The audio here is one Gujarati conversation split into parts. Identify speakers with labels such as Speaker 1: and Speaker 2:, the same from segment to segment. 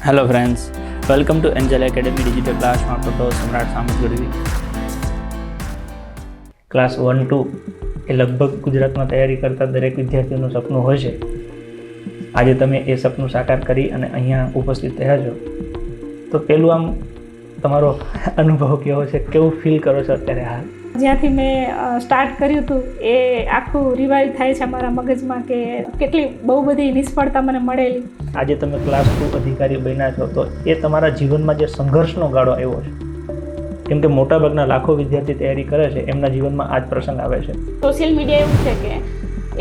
Speaker 1: Hello friends, welcome to Angel academy digital ક્લાસમાં તો સમ્રાટ સામત ગઢવી. ક્લાસ 1-2 એ લગભગ ગુજરાતમાં તૈયારી કરતા દરેક વિદ્યાર્થીઓનું સપનું હોય છે. આજે તમે એ સપનું સાકાર કરી અને અહીંયા ઉપસ્થિત થયા છો, તો પેલું આમ તમારો અનુભવ કેવો છે, કેવું ફીલ કરો છો અત્યારે હાલ?
Speaker 2: જ્યાંથી મેં સ્ટાર્ટ કર્યું હતું એ આખું રિવાઇવ થાય છે મારા મગજમાં કે કેટલી બહુ બધી નિષ્ફળતા મને મળેલી.
Speaker 1: આજે તમે ક્લાસ 2 અધિકારી બન્યા છો, તો એ તમારા જીવનમાં જે સંઘર્ષનો ગાળો આવ્યો છે, કેમ કે મોટાભાગના લાખો વિદ્યાર્થી તૈયારી કરે છે, એમના જીવનમાં આ જ પ્રસંગ આવે છે.
Speaker 2: સોશિયલ મીડિયા એવું છે કે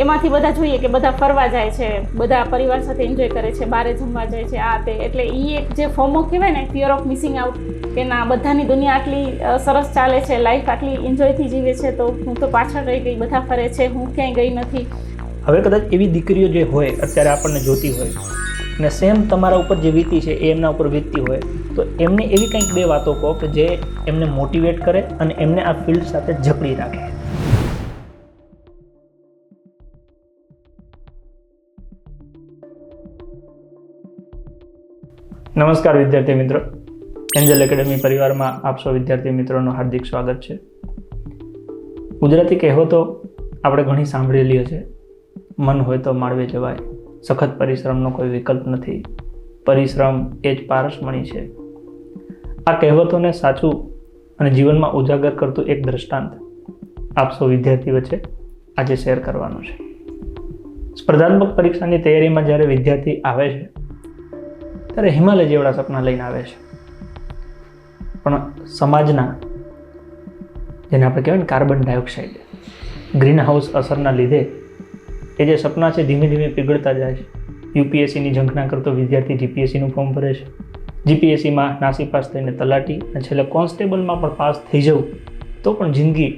Speaker 2: એમાંથી બધા જોઈએ કે બધા ફરવા જાય છે, બધા પરિવાર સાથે એન્જોય કરે છે, બહાર જમવા જાય છે, આ તે, એટલે એ એક જે ફોમો કહેવાય ને, ફિયર ઓફ મિસિંગ આઉટ, કે ના બધાની દુનિયા આટલી સરસ ચાલે છે, લાઈફ આટલી એન્જોયથી જીવે છે, તો હું તો પાછળ રહી ગઈ, બધા ફરે છે, હું ક્યાંય ગઈ નથી.
Speaker 1: હવે કદાચ એવી દીકરીઓ જે હોય અત્યારે આપણને જોતી હોય ને સેમ તમારા ઉપર જે વીતી છે એ એમના ઉપર વીતતી હોય, તો એમને એવી કંઈક બે વાતો કહો કે જે એમને મોટિવેટ કરે અને એમને આ ફિલ્ડ સાથે જકડી રાખે. નમસ્કાર વિદ્યાર્થી મિત્રો, એન્જલ એકેડેમી પરિવારમાં આપ સૌ વિદ્યાર્થી મિત્રોનું હાર્દિક સ્વાગત છે. ગુજરાતી કહેવતો આપણે ઘણી સાંભળેલી છે. મન હોય તો માળવે જવાય, સખત પરિશ્રમનો કોઈ વિકલ્પ નથી, પરિશ્રમ એ જ પારસમણી છે. આ કહેવતોને સાચું અને જીવનમાં ઉજાગર કરતું એક દ્રષ્ટાંત આપ સૌ વિદ્યાર્થી વચ્ચે આજે શેર કરવાનું છે. સ્પર્ધાત્મક પરીક્ષાની તૈયારીમાં જ્યારે વિદ્યાર્થી આવે છે ત્યારે હિમાલય જેવડા સપના લઈને આવે છે, પણ સમાજના, જેને આપણે કહેવાય ને કાર્બન ડાયોક્સાઇડ, ગ્રીન હાઉસ અસરના લીધે એ જે સપના છે ધીમે ધીમે પીગળતા જાય છે. યુપીએસસીની ઝંખના કરતો વિદ્યાર્થી જીપીએસસીનું ફોર્મ ભરે છે, જીપીએસસીમાં નાસી પાસ થઈને તલાટી અને છેલ્લે કોન્સ્ટેબલમાં પણ પાસ થઈ જવું તો પણ જિંદગી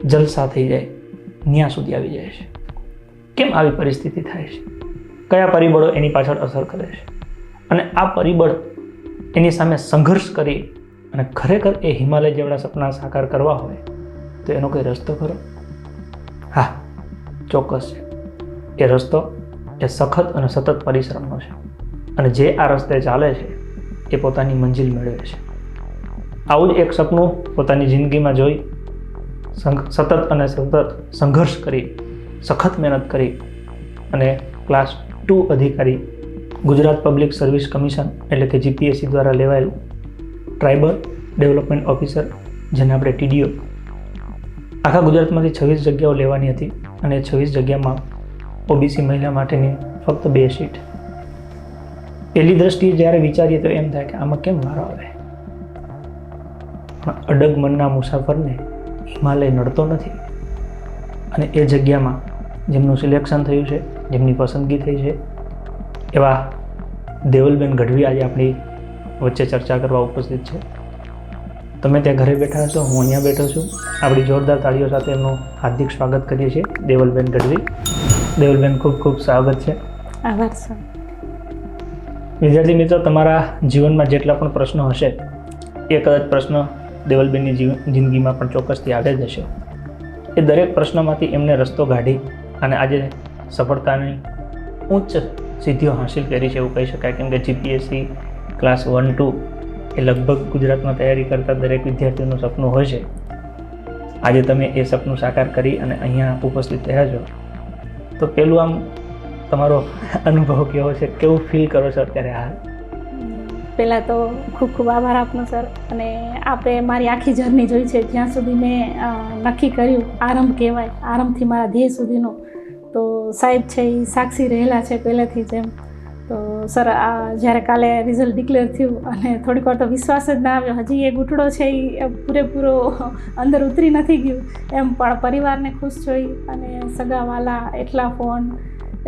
Speaker 1: જલસા થઈ જાય, ન્યા સુધી આવી જાય છે. કેમ આવી પરિસ્થિતિ થાય છે? કયા પરિબળો એની પાછળ અસર કરે છે? અને આ પરિબળ એની સામે સંઘર્ષ કરી અને ખરેખર એ હિમાલય જેવડા સપના સાકાર કરવા હોય તો એનો કોઈ રસ્તો ખરો? હા, ચોક્કસ છે. એ રસ્તો એ સખત અને સતત પરિશ્રમનો છે, અને જે આ રસ્તે ચાલે છે એ પોતાની મંજિલ મેળવે છે. આવું જ એક સપનું પોતાની જિંદગીમાં જોઈ સતત અને સતત સંઘર્ષ કરી, સખત મહેનત કરી અને ક્લાસ 2 અધિકારી ગુજરાત પબ્લિક સર્વિસ કમિશન એટલે કે જીપીએસસી દ્વારા લેવાયેલું ટ્રાઇબલ ડેવલપમેન્ટ ઓફિસર, જેને આપણે TDO, આખા ગુજરાતમાંથી 26 જગ્યાઓ લેવાની હતી અને 26 જગ્યામાં ઓબીસી મહિલા માટેની ફક્ત 2 સીટ. પહેલી દ્રષ્ટિએ જ્યારે વિચારીએ તો એમ થાય કે આમાં કેમ વારો આવે, પણ અડગ મનના મુસાફરને હિમાલય નડતો નથી. અને એ જગ્યામાં જેમનું સિલેક્શન થયું છે, જેમની પસંદગી થઈ છે, એવા દેવલબેન ગઢવી આજે આપણી વચ્ચે ચર્ચા કરવા ઉપસ્થિત છે. તમે ત્યાં ઘરે બેઠા છો, હું અહીંયા બેઠો છું. આપણી જોરદાર તાળીઓ સાથે એમનું હાર્દિક સ્વાગત કરીએ છીએ, દેવલબેન ગઢવી. દેવલબેન, ખૂબ ખૂબ સ્વાગત છે.
Speaker 2: આભાર સર.
Speaker 1: વિદ્યાર્થી મિત્રો, તમારા જીવનમાં જેટલા પણ પ્રશ્નો હશે એ કદાચ પ્રશ્ન દેવલબેનની જિંદગીમાં પણ ચોક્કસથી આવે જ હશે. એ દરેક પ્રશ્નોમાંથી એમને રસ્તો કાઢી અને આજે સફળતાની ઉચ્ચ સિદ્ધિઓ હાંસિલ કરી છે એવું કહી શકાય. કેમ કે જીપીએસસી ક્લાસ 1-2 એ લગભગ ગુજરાતમાં તૈયારી કરતા દરેક વિદ્યાર્થીઓનું સપનું હોય છે. આજે તમે એ સપનું સાકાર કરી અને અહીંયા ઉપસ્થિત થયા છો, તો પેલું આમ તમારો અનુભવ કેવો છે, કેવું ફીલ કરો છો અત્યારે હાલ?
Speaker 2: પહેલાં તો ખૂબ ખૂબ આભાર આપનો સર. અને આપણે મારી આખી જર્ની જોઈ છે, જ્યાં સુધી મેં નક્કી કર્યું, આરંભ કહેવાય, આરંભથી મારા ધ્યેય સુધીનો, તો સાહેબ છે એ સાક્ષી રહેલા છે પહેલેથી જ. એમ તો સર, આ જ્યારે કાલે રિઝલ્ટ ડિક્લેર થયું અને થોડીક વાર તો વિશ્વાસ જ ના આવ્યો, હજી એ ઘૂંટડો છે એ પૂરેપૂરો અંદર ઉતરી નથી ગયું એમ, પણ પરિવારને ખુશ જોઈ અને સગાવાલા એટલા ફોન,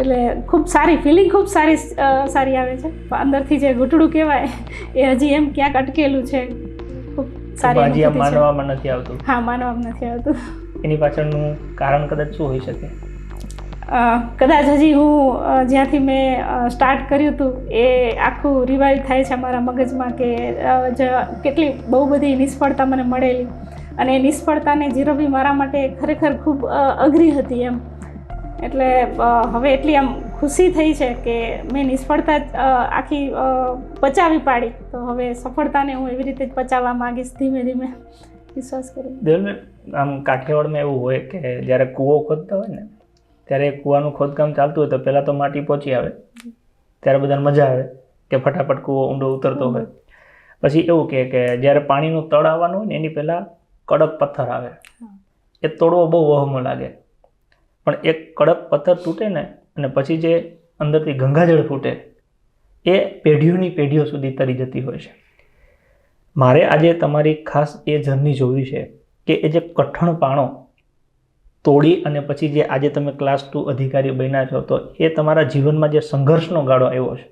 Speaker 2: એટલે ખૂબ સારી ફિલિંગ, ખૂબ સારી આવે છે. પણ અંદરથી જે ઘૂંટડું કહેવાય એ હજી એમ ક્યાંક અટકેલું છે. ખૂબ સારી
Speaker 1: માનવામાં નથી આવતું.
Speaker 2: હા, માનવામાં નથી આવતું.
Speaker 1: એની પાછળનું કારણ કદાચ શું હોઈ શકે?
Speaker 2: કદાચ હજી હું જ્યાંથી મેં સ્ટાર્ટ કર્યું હતું એ આખું રિવાઇવ થાય છે મારા મગજમાં કે કેટલી બહુ બધી નિષ્ફળતા મને મળેલી, અને એ નિષ્ફળતાને જીરવવી મારા માટે ખરેખર ખૂબ અઘરી હતી એમ. એટલે હવે એટલી આમ ખુશી થઈ છે કે મેં નિષ્ફળતા આખી પચાવી પાડી, તો હવે સફળતાને હું એવી રીતે જ પચાવવા માંગીશ, ધીમે ધીમે વિશ્વાસ કરું.
Speaker 1: દેવલબેન, આમ કાઠિયાવાડમાં એવું હોય કે જ્યારે કૂવો ખોદતા હોય ને ત્યારે કૂવાનું ખોદકામ ચાલતું હોય તો પહેલાં તો માટી પહોંચી આવે, ત્યારે બધાને મજા આવે કે ફટાફટ કૂવો ઊંડો ઉતરતો હોય. પછી એવું કે જ્યારે પાણીનું તળ આવવાનું હોય ને એની પહેલાં કડક પથ્થર આવે, એ તોડવો બહુ વહમો લાગે, પણ એક કડક પથ્થર તૂટે ને અને પછી જે અંદરથી ગંગાજળ ફૂટે એ પેઢીઓની પેઢીઓ સુધી તરી જતી હોય છે. મારે આજે તમારી ખાસ એ જર્ની જોવી છે કે એ જે કઠણ પાણો તોડી અને પછી જે આજે તમે ક્લાસ 2 અધિકારી બન્યા છો, તો એ તમારા જીવનમાં જે સંઘર્ષનો ગાળો આવ્યો છે.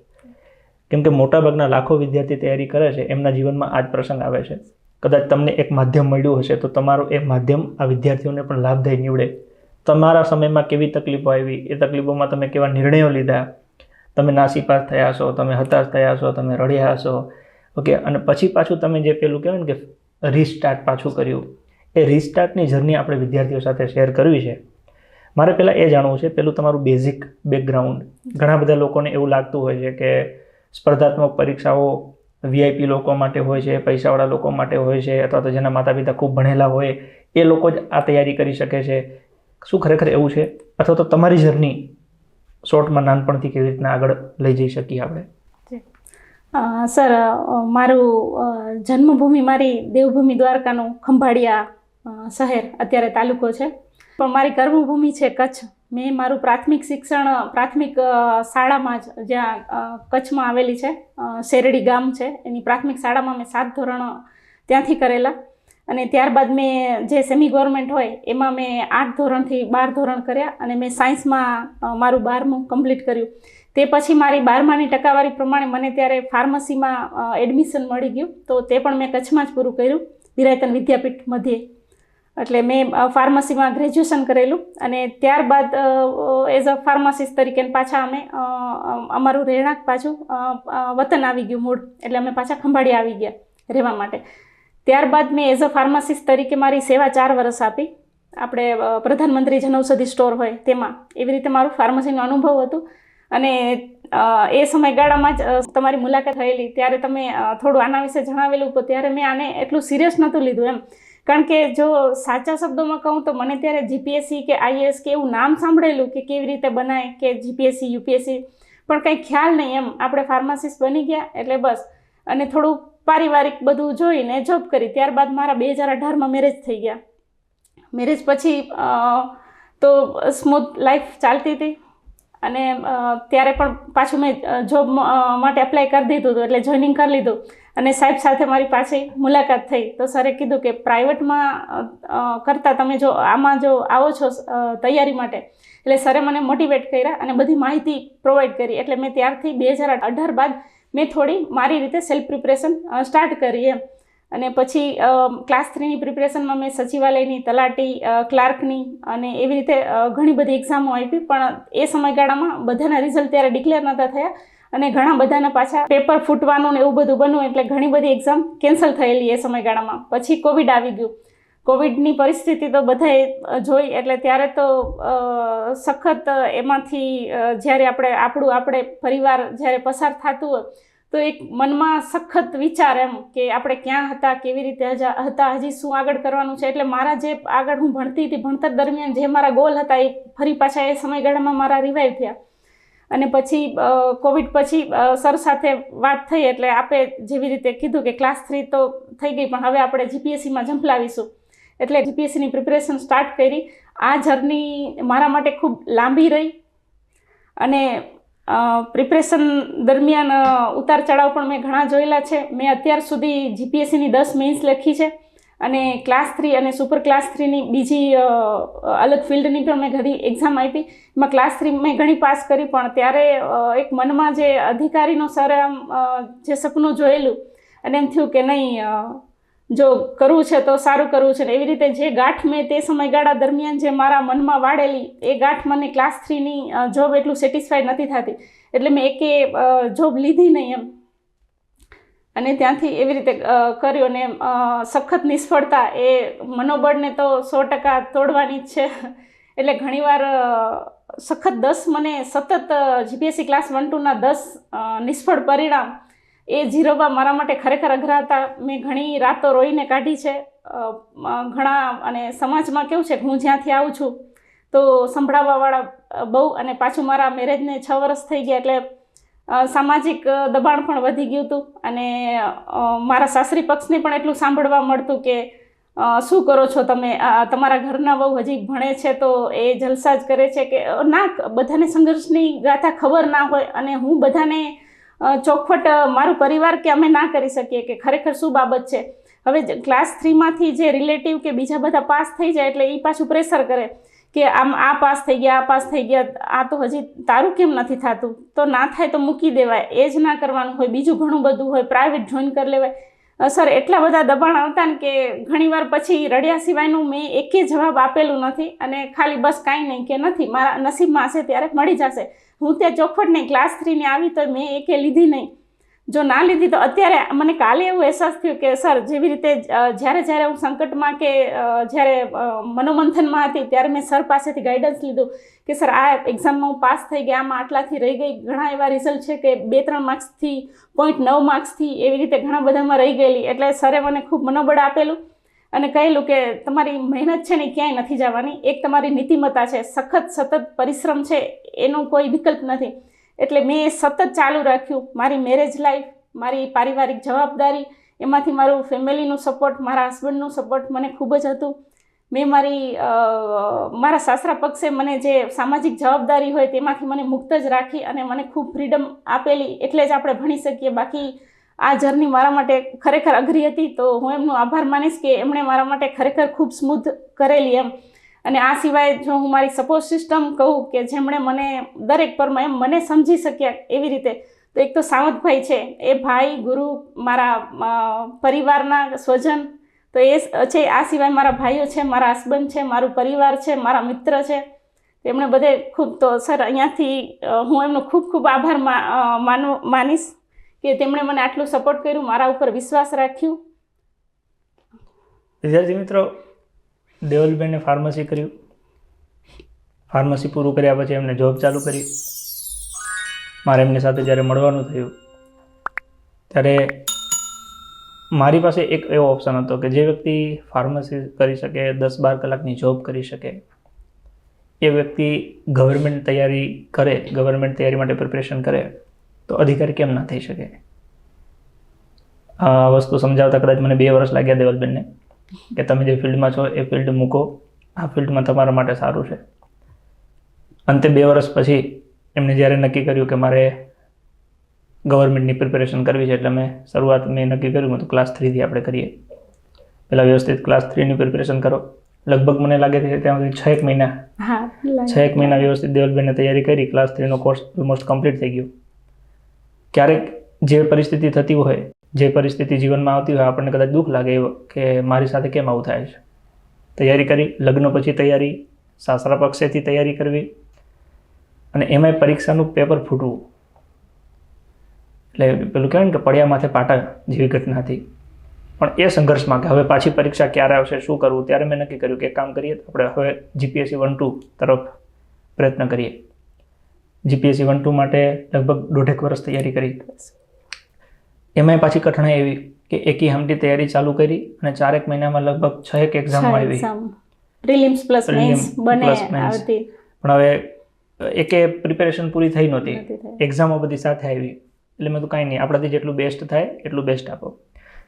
Speaker 1: કેમ કે મોટાભાગના લાખો વિદ્યાર્થી તૈયારી કરે છે, એમના જીવનમાં આ જ પ્રસંગ આવે છે. કદાચ તમને એક માધ્યમ મળ્યું હશે તો તમારું એ માધ્યમ આ વિદ્યાર્થીઓને પણ લાભદાયી નીવડે. તમારા સમયમાં કેવી તકલીફો આવી, એ તકલીફોમાં તમે કેવા નિર્ણયો લીધા, તમે નાસીપાસ થયા છો, તમે હતાશ થયા છો, તમે રડ્યા છો, ઓકે, અને પછી પાછું તમે જે પેલું કહેવાય ને કે રીસ્ટાર્ટ પાછું કર્યું, એ રીસ્ટાર્ટની જર્ની આપણે વિદ્યાર્થીઓ સાથે શેર કરવી છે. મારે પહેલાં એ જાણવું છે, પેલું તમારું બેઝિક બેકગ્રાઉન્ડ. ઘણા બધા લોકોને એવું લાગતું હોય છે કે સ્પર્ધાત્મક પરીક્ષાઓ VIP લોકો માટે હોય છે, પૈસાવાળા લોકો માટે હોય છે, અથવા તો જેના માતા પિતા ખૂબ ભણેલા હોય એ લોકો જ આ તૈયારી કરી શકે છે. શું ખરેખર એવું છે? અથવા તો તમારી જર્ની શોર્ટમાં નાનપણથી કેવી રીતના આગળ લઈ જઈ શકીએ આપણે?
Speaker 2: સર, મારું જન્મભૂમિ મારી દેવભૂમિ દ્વારકાનું ખંભાળિયા શહેર અત્યારે તાલુકો છે, પણ મારી કર્મભૂમિ છે કચ્છ. મેં મારું પ્રાથમિક શિક્ષણ પ્રાથમિક શાળામાં જ, જ્યાં કચ્છમાં આવેલી છે, શેરડી ગામ છે, એની પ્રાથમિક શાળામાં મેં 7 ધોરણ ત્યાંથી કરેલા. અને ત્યારબાદ મેં જે સેમી ગવર્મેન્ટ હોય એમાં મેં 8 ધોરણથી 12 ધોરણ કર્યા અને મેં સાયન્સમાં મારું 12મું કમ્પ્લીટ કર્યું. તે પછી મારી 12માની ટકાવારી પ્રમાણે મને ત્યારે ફાર્મસીમાં એડમિશન મળી ગયું, તો તે પણ મેં કચ્છમાં જ પૂરું કર્યું, વિરાયતન વિદ્યાપીઠ મધ્યે. એટલે મેં ફાર્મસીમાં ગ્રેજ્યુએશન કરેલું અને ત્યારબાદ એઝ અ ફાર્માસિસ્ટ તરીકે પાછા અમે અમારું રહેણાંક પાછું વતન આવી ગયું મૂળ, એટલે અમે પાછા ખંભાળિયા આવી ગયા રહેવા માટે. ત્યારબાદ મેં એઝ અ ફાર્માસિસ્ટ તરીકે મારી સેવા 4 વર્ષ આપી, આપણે પ્રધાનમંત્રી જનઔષધિ સ્ટોર હોય તેમાં. એવી રીતે મારું ફાર્મસીનું અનુભવ હતું. અને એ સમયગાળામાં જ તમારી મુલાકાત થયેલી, ત્યારે તમે થોડું આના વિશે જણાવેલું, તો ત્યારે મેં આને એટલું સિરિયસ નહોતું લીધું એમ. કારણ કે જો સાચા શબ્દોમાં કહું તો મને ત્યારે GPSC કે IAS કે એવું નામ સાંભળેલું કે કેવી રીતે બનાય, કે GPSC UPSC, પણ કંઈ ખ્યાલ નહીં એમ. આપણે ફાર્માસિસ્ટ બની ગયા એટલે બસ, અને થોડું પારિવારિક બધું જોઈને જોબ કરી. ત્યારબાદ મારા 2018માં મેરેજ થઈ ગયા. મેરેજ પછી તો સ્મૂથ લાઈફ ચાલતી હતી અને ત્યારે પણ પાછું મેં જોબ માટે એપ્લાય કરી દીધું હતું, એટલે જોઈનિંગ કરી લીધું. અને સાહેબ સાથે મારી પાછી મુલાકાત થઈ તો સરે કીધું કે પ્રાઇવેટમાં કરતાં તમે જો આમાં જો આવો છો તૈયારી માટે, એટલે સરે મને મોટિવેટ કર્યા અને બધી માહિતી પ્રોવાઈડ કરી. એટલે મેં ત્યારથી 2018 બાદ મેં થોડી મારી રીતે સેલ્ફ પ્રિપરેશન સ્ટાર્ટ કરી એમ. અને પછી ક્લાસ 3ની પ્રિપરેશનમાં મેં સચિવાલયની, તલાટી, ક્લાર્કની અને એવી રીતે ઘણી બધી એક્ઝામો આપી. પણ એ સમયગાળામાં બધાના રિઝલ્ટ ત્યારે ડિક્લેર નહોતા થયા અને ઘણા બધાના પાછા પેપર ફૂટવાનું ને એવું બધું બન્યું, એટલે ઘણી બધી એક્ઝામ કેન્સલ થયેલી એ સમયગાળામાં. પછી કોવિડ આવી ગયું. કોવિડની પરિસ્થિતિ તો બધાએ જોઈ, એટલે ત્યારે તો સખત એમાંથી જ્યારે આપણે પરિવાર જ્યારે પસાર થતું હોય તો એક મનમાં સખત વિચાર એમ કે આપણે ક્યાં હતા, કેવી રીતે હતા, હજી શું આગળ કરવાનું છે. એટલે મારા જે આગળ હું ભણતી હતી, ભણતર દરમિયાન જે મારા ગોલ હતા એ ફરી પાછા એ સમયગાળામાં મારા રિવાઈવ થયા. અને પછી કોવિડ પછી સર સાથે વાત થઈ, એટલે આપણે જેવી રીતે કીધું કે ક્લાસ 3 તો થઈ ગઈ, પણ હવે આપણે GPSCમાં ઝંપલાવીશું. એટલે GPSCની પ્રિપરેશન સ્ટાર્ટ કરી. આ જર્ની મારા માટે ખૂબ લાંબી રહી અને પ્રિપરેશન દરમિયાન ઉતાર ચઢાવ પણ મેં ઘણા જોયેલા છે. મેં અત્યાર સુધી GPSCની 10 મેઇન્સ લખી છે અને ક્લાસ 3 અને સુપર ક્લાસ 3ની બીજી અલગ ફિલ્ડની પણ મેં ઘણી એક્ઝામ આપી. એમાં ક્લાસ 3 મેં ઘણી પાસ કરી, પણ ત્યારે એક મનમાં જે અધિકારીનો સર આમ જે સપનું જોયેલું અને એમ થયું કે નહીં, જો કરવું છે તો સારું કરવું છે. ને એવી રીતે જે ગાંઠ મેં તે સમયગાળા દરમિયાન જે મારા મનમાં વાળેલી, એ ગાંઠ મને ક્લાસ 3ની જોબ એટલું સેટિસ્ફાઈડ નથી થતી, એટલે મેં એકે જોબ લીધી નહીં એમ. અને ત્યાંથી એવી રીતે કર્યું. અને સખત નિષ્ફળતા એ મનોબળને તો 100% તોડવાની જ છે. એટલે ઘણીવાર સખત 10 મને સતત જીપીએસસી ક્લાસ 1-2ના 10 નિષ્ફળ પરિણામ એ જીરવવા મારા માટે ખરેખર અઘરા હતા. મેં ઘણી રાતો રોઈને કાઢી છે. ઘણા અને સમાજમાં કેવું છે કે હું જ્યાંથી આવું છું તો સંભળાવવાવાળા બહુ, અને પાછું મારા મેરેજને 6 વર્ષ થઈ ગયા એટલે સામાજિક દબાણ પણ વધી ગયું હતું. અને મારા સાસરી પક્ષને પણ એટલું સાંભળવા મળતું કે શું કરો છો તમે, તમારા ઘરના બહુ હજી ભણે છે તો એ જલસા જ કરે છે, કે ના, બધાને સંઘર્ષની ગાથા ખબર ના હોય અને હું બધાને ચોખવટ મારું પરિવાર કે અમે ના કરી શકીએ કે ખરેખર શું બાબત છે. હવે ક્લાસ 3માંથી જે રિલેટિવ કે બીજા બધા પાસ થઈ જાય એટલે એ પાછું પ્રેશર કરે કે આમ આ પાસ થઈ ગયા, આ પાસ થઈ ગયા, આ તો હજી તારું કેમ નથી થતું, તો ના થાય તો મૂકી દેવાય, એ જ ના કરવાનું હોય, બીજું ઘણું બધું હોય, પ્રાઇવેટ જોઈન કરી લેવાય. સર એટલા બધા દબાણ આવતા ને કે ઘણીવાર પછી રડ્યા સિવાયનું મેં એકે જવાબ આપેલું નથી, અને ખાલી બસ કાંઈ નહીં કે નથી, મારા નસીબમાં હશે ત્યારે મળી જશે. હું ત્યાં ચોખવટ નહીં, ક્લાસ 3ની આવી તો મેં એકે લીધી નહીં. જો ના લીધી તો અત્યારે મને કાલે એવું અહેસાસ થયું કે સર જેવી રીતે જ્યારે હું સંકટમાં કે જ્યારે મનોમંથનમાં હતી ત્યારે મેં સર પાસેથી ગાઈડન્સ લીધું કે સર આ એક્ઝામમાં હું પાસ થઈ ગયા, આમાં આટલાથી રહી ગઈ, ઘણા એવા રિઝલ્ટ છે કે 2-3 માર્ક્સથી 0.9 માર્ક્સથી એવી રીતે ઘણા બધામાં રહી ગયેલી. એટલે સરે મને ખૂબ મનોબળ આપેલું અને કહેલું કે તમારી મહેનત છે ને ક્યાંય નથી જવાની, એક તમારી નીતિમત્તા છે, સતત પરિશ્રમ છે, એનો કોઈ વિકલ્પ નથી. એટલે મેં એ સતત ચાલુ રાખ્યું. મારી મેરેજ લાઈફ, મારી પારિવારિક જવાબદારી, એમાંથી મારું ફેમિલીનું સપોર્ટ, મારા હસબન્ડનું સપોર્ટ મને ખૂબ જ હતું. મેં મારા સાસરા પક્ષે મને જે સામાજિક જવાબદારી હોય તેમાંથી મને મુક્ત જ રાખી અને મને ખૂબ ફ્રીડમ આપેલી, એટલે જ આપણે ભણી શકીએ. બાકી આ જર્ની મારા માટે ખરેખર અઘરી હતી, તો હું એમનો આભાર માનીશ કે એમણે મારા માટે ખરેખર ખૂબ સ્મૂથ કરેલી એમ. અને આ સિવાય જો હું મારી સપોર્ટ સિસ્ટમ કહું કે જેમણે મને દરેક પરમાં એમ મને સમજી શક્યા એવી રીતે, તો એક તો સાવંતભાઈ છે, એ ભાઈ, ગુરુ, મારા પરિવારના સ્વજન તો એ છે. આ સિવાય મારા ભાઈઓ છે, મારા હસબન્ડ છે, મારું પરિવાર છે, મારા મિત્ર છે, એમણે બધે ખૂબ, તો સર અહીંયાથી હું એમનો ખૂબ ખૂબ આભાર માનીશ કે તેમણે મને આટલું સપોર્ટ કર્યું, મારા ઉપર વિશ્વાસ રાખ્યું.
Speaker 1: વિદ્યાર્થી મિત્રો, દેવલબેને ફાર્મસી કર્યું. ફાર્મસી પૂરું કર્યા પછી એમને જોબ ચાલુ કરી. મારે એમની સાથે જ્યારે મળવાનું થયું ત્યારે મારી પાસે એક એવો ઓપ્શન હતો કે જે વ્યક્તિ ફાર્મસી કરી શકે, 10-12 કલાકની જોબ કરી શકે, એ વ્યક્તિ ગવર્મેન્ટ તૈયારી કરે, ગવર્મેન્ટ તૈયારી માટે પ્રિપરેશન કરે તો અધિકારી કેમ ના થઈ શકે. આ વસ્તુ સમજાવતા કદાચ મને 2 વર્ષ લાગ્યા દેવલબેનને કે તમે જે ફિલ્ડમાં છો એ ફિલ્ડ મૂકો, આ ફિલ્ડમાં તમારા માટે સારું છે. અંતે 2 વર્ષ પછી એમને જ્યારે નક્કી કર્યું કે મારે ગવર્મેન્ટની પ્રિપેરેશન કરવી છે, એટલે મેં નક્કી કર્યું તો ક્લાસ 3થી આપણે કરીએ. પહેલાં વ્યવસ્થિત ક્લાસ 3ની પ્રિપેરેશન કરો. લગભગ મને લાગે છે ત્યાં સુધી 6 મહિના વ્યવસ્થિત દેવલબેનને તૈયારી કરી. ક્લાસ 3નો કોર્સ ઓલમોસ્ટ કમ્પ્લીટ થઈ ગયો. ક્યારેક જે પરિસ્થિતિ થતી હોય, જે પરિસ્થિતિ જીવનમાં આવતી હોય, આપણને કદાચ દુઃખ લાગે કે મારી સાથે કેમ આવું થાય છે. તૈયારી કરી, લગ્ન પછી તૈયારી, સાસરા પક્ષેથી તૈયારી કરવી, અને એમાંય પરીક્ષાનું પેપર ફૂટવું, એટલે પેલું કહેવાય ને કે પડ્યા માથે પાટા જેવી ઘટના હતી. પણ એ સંઘર્ષમાં કે હવે પાછી પરીક્ષા ક્યારે આવશે, શું કરવું, ત્યારે મેં નક્કી કર્યું કે એક કામ કરીએ, આપણે હવે જીપીએસસી 1-2 તરફ પ્રયત્ન કરીએ. જીપીએસસી 1-2 માટે લગભગ 1.5 વર્ષ તૈયારી કરી. એમાંય પાછી કઠણાઈ એવી કે એકી હામટી તૈયારી ચાલુ કરી અને 4 મહિનામાં લગભગ 6 એક્ઝામ આવી.
Speaker 2: પ્રિલિમ્સ પ્લસ મેન્સ બને આવતી.
Speaker 1: પણ હવે એકે પ્રિપેરેશન પૂરી થઈ નહોતી, એક્ઝામો બધી સાથે આવી. એટલે મેં તો કાંઈ નહીં, આપણાથી જેટલું બેસ્ટ થાય એટલું બેસ્ટ આપો.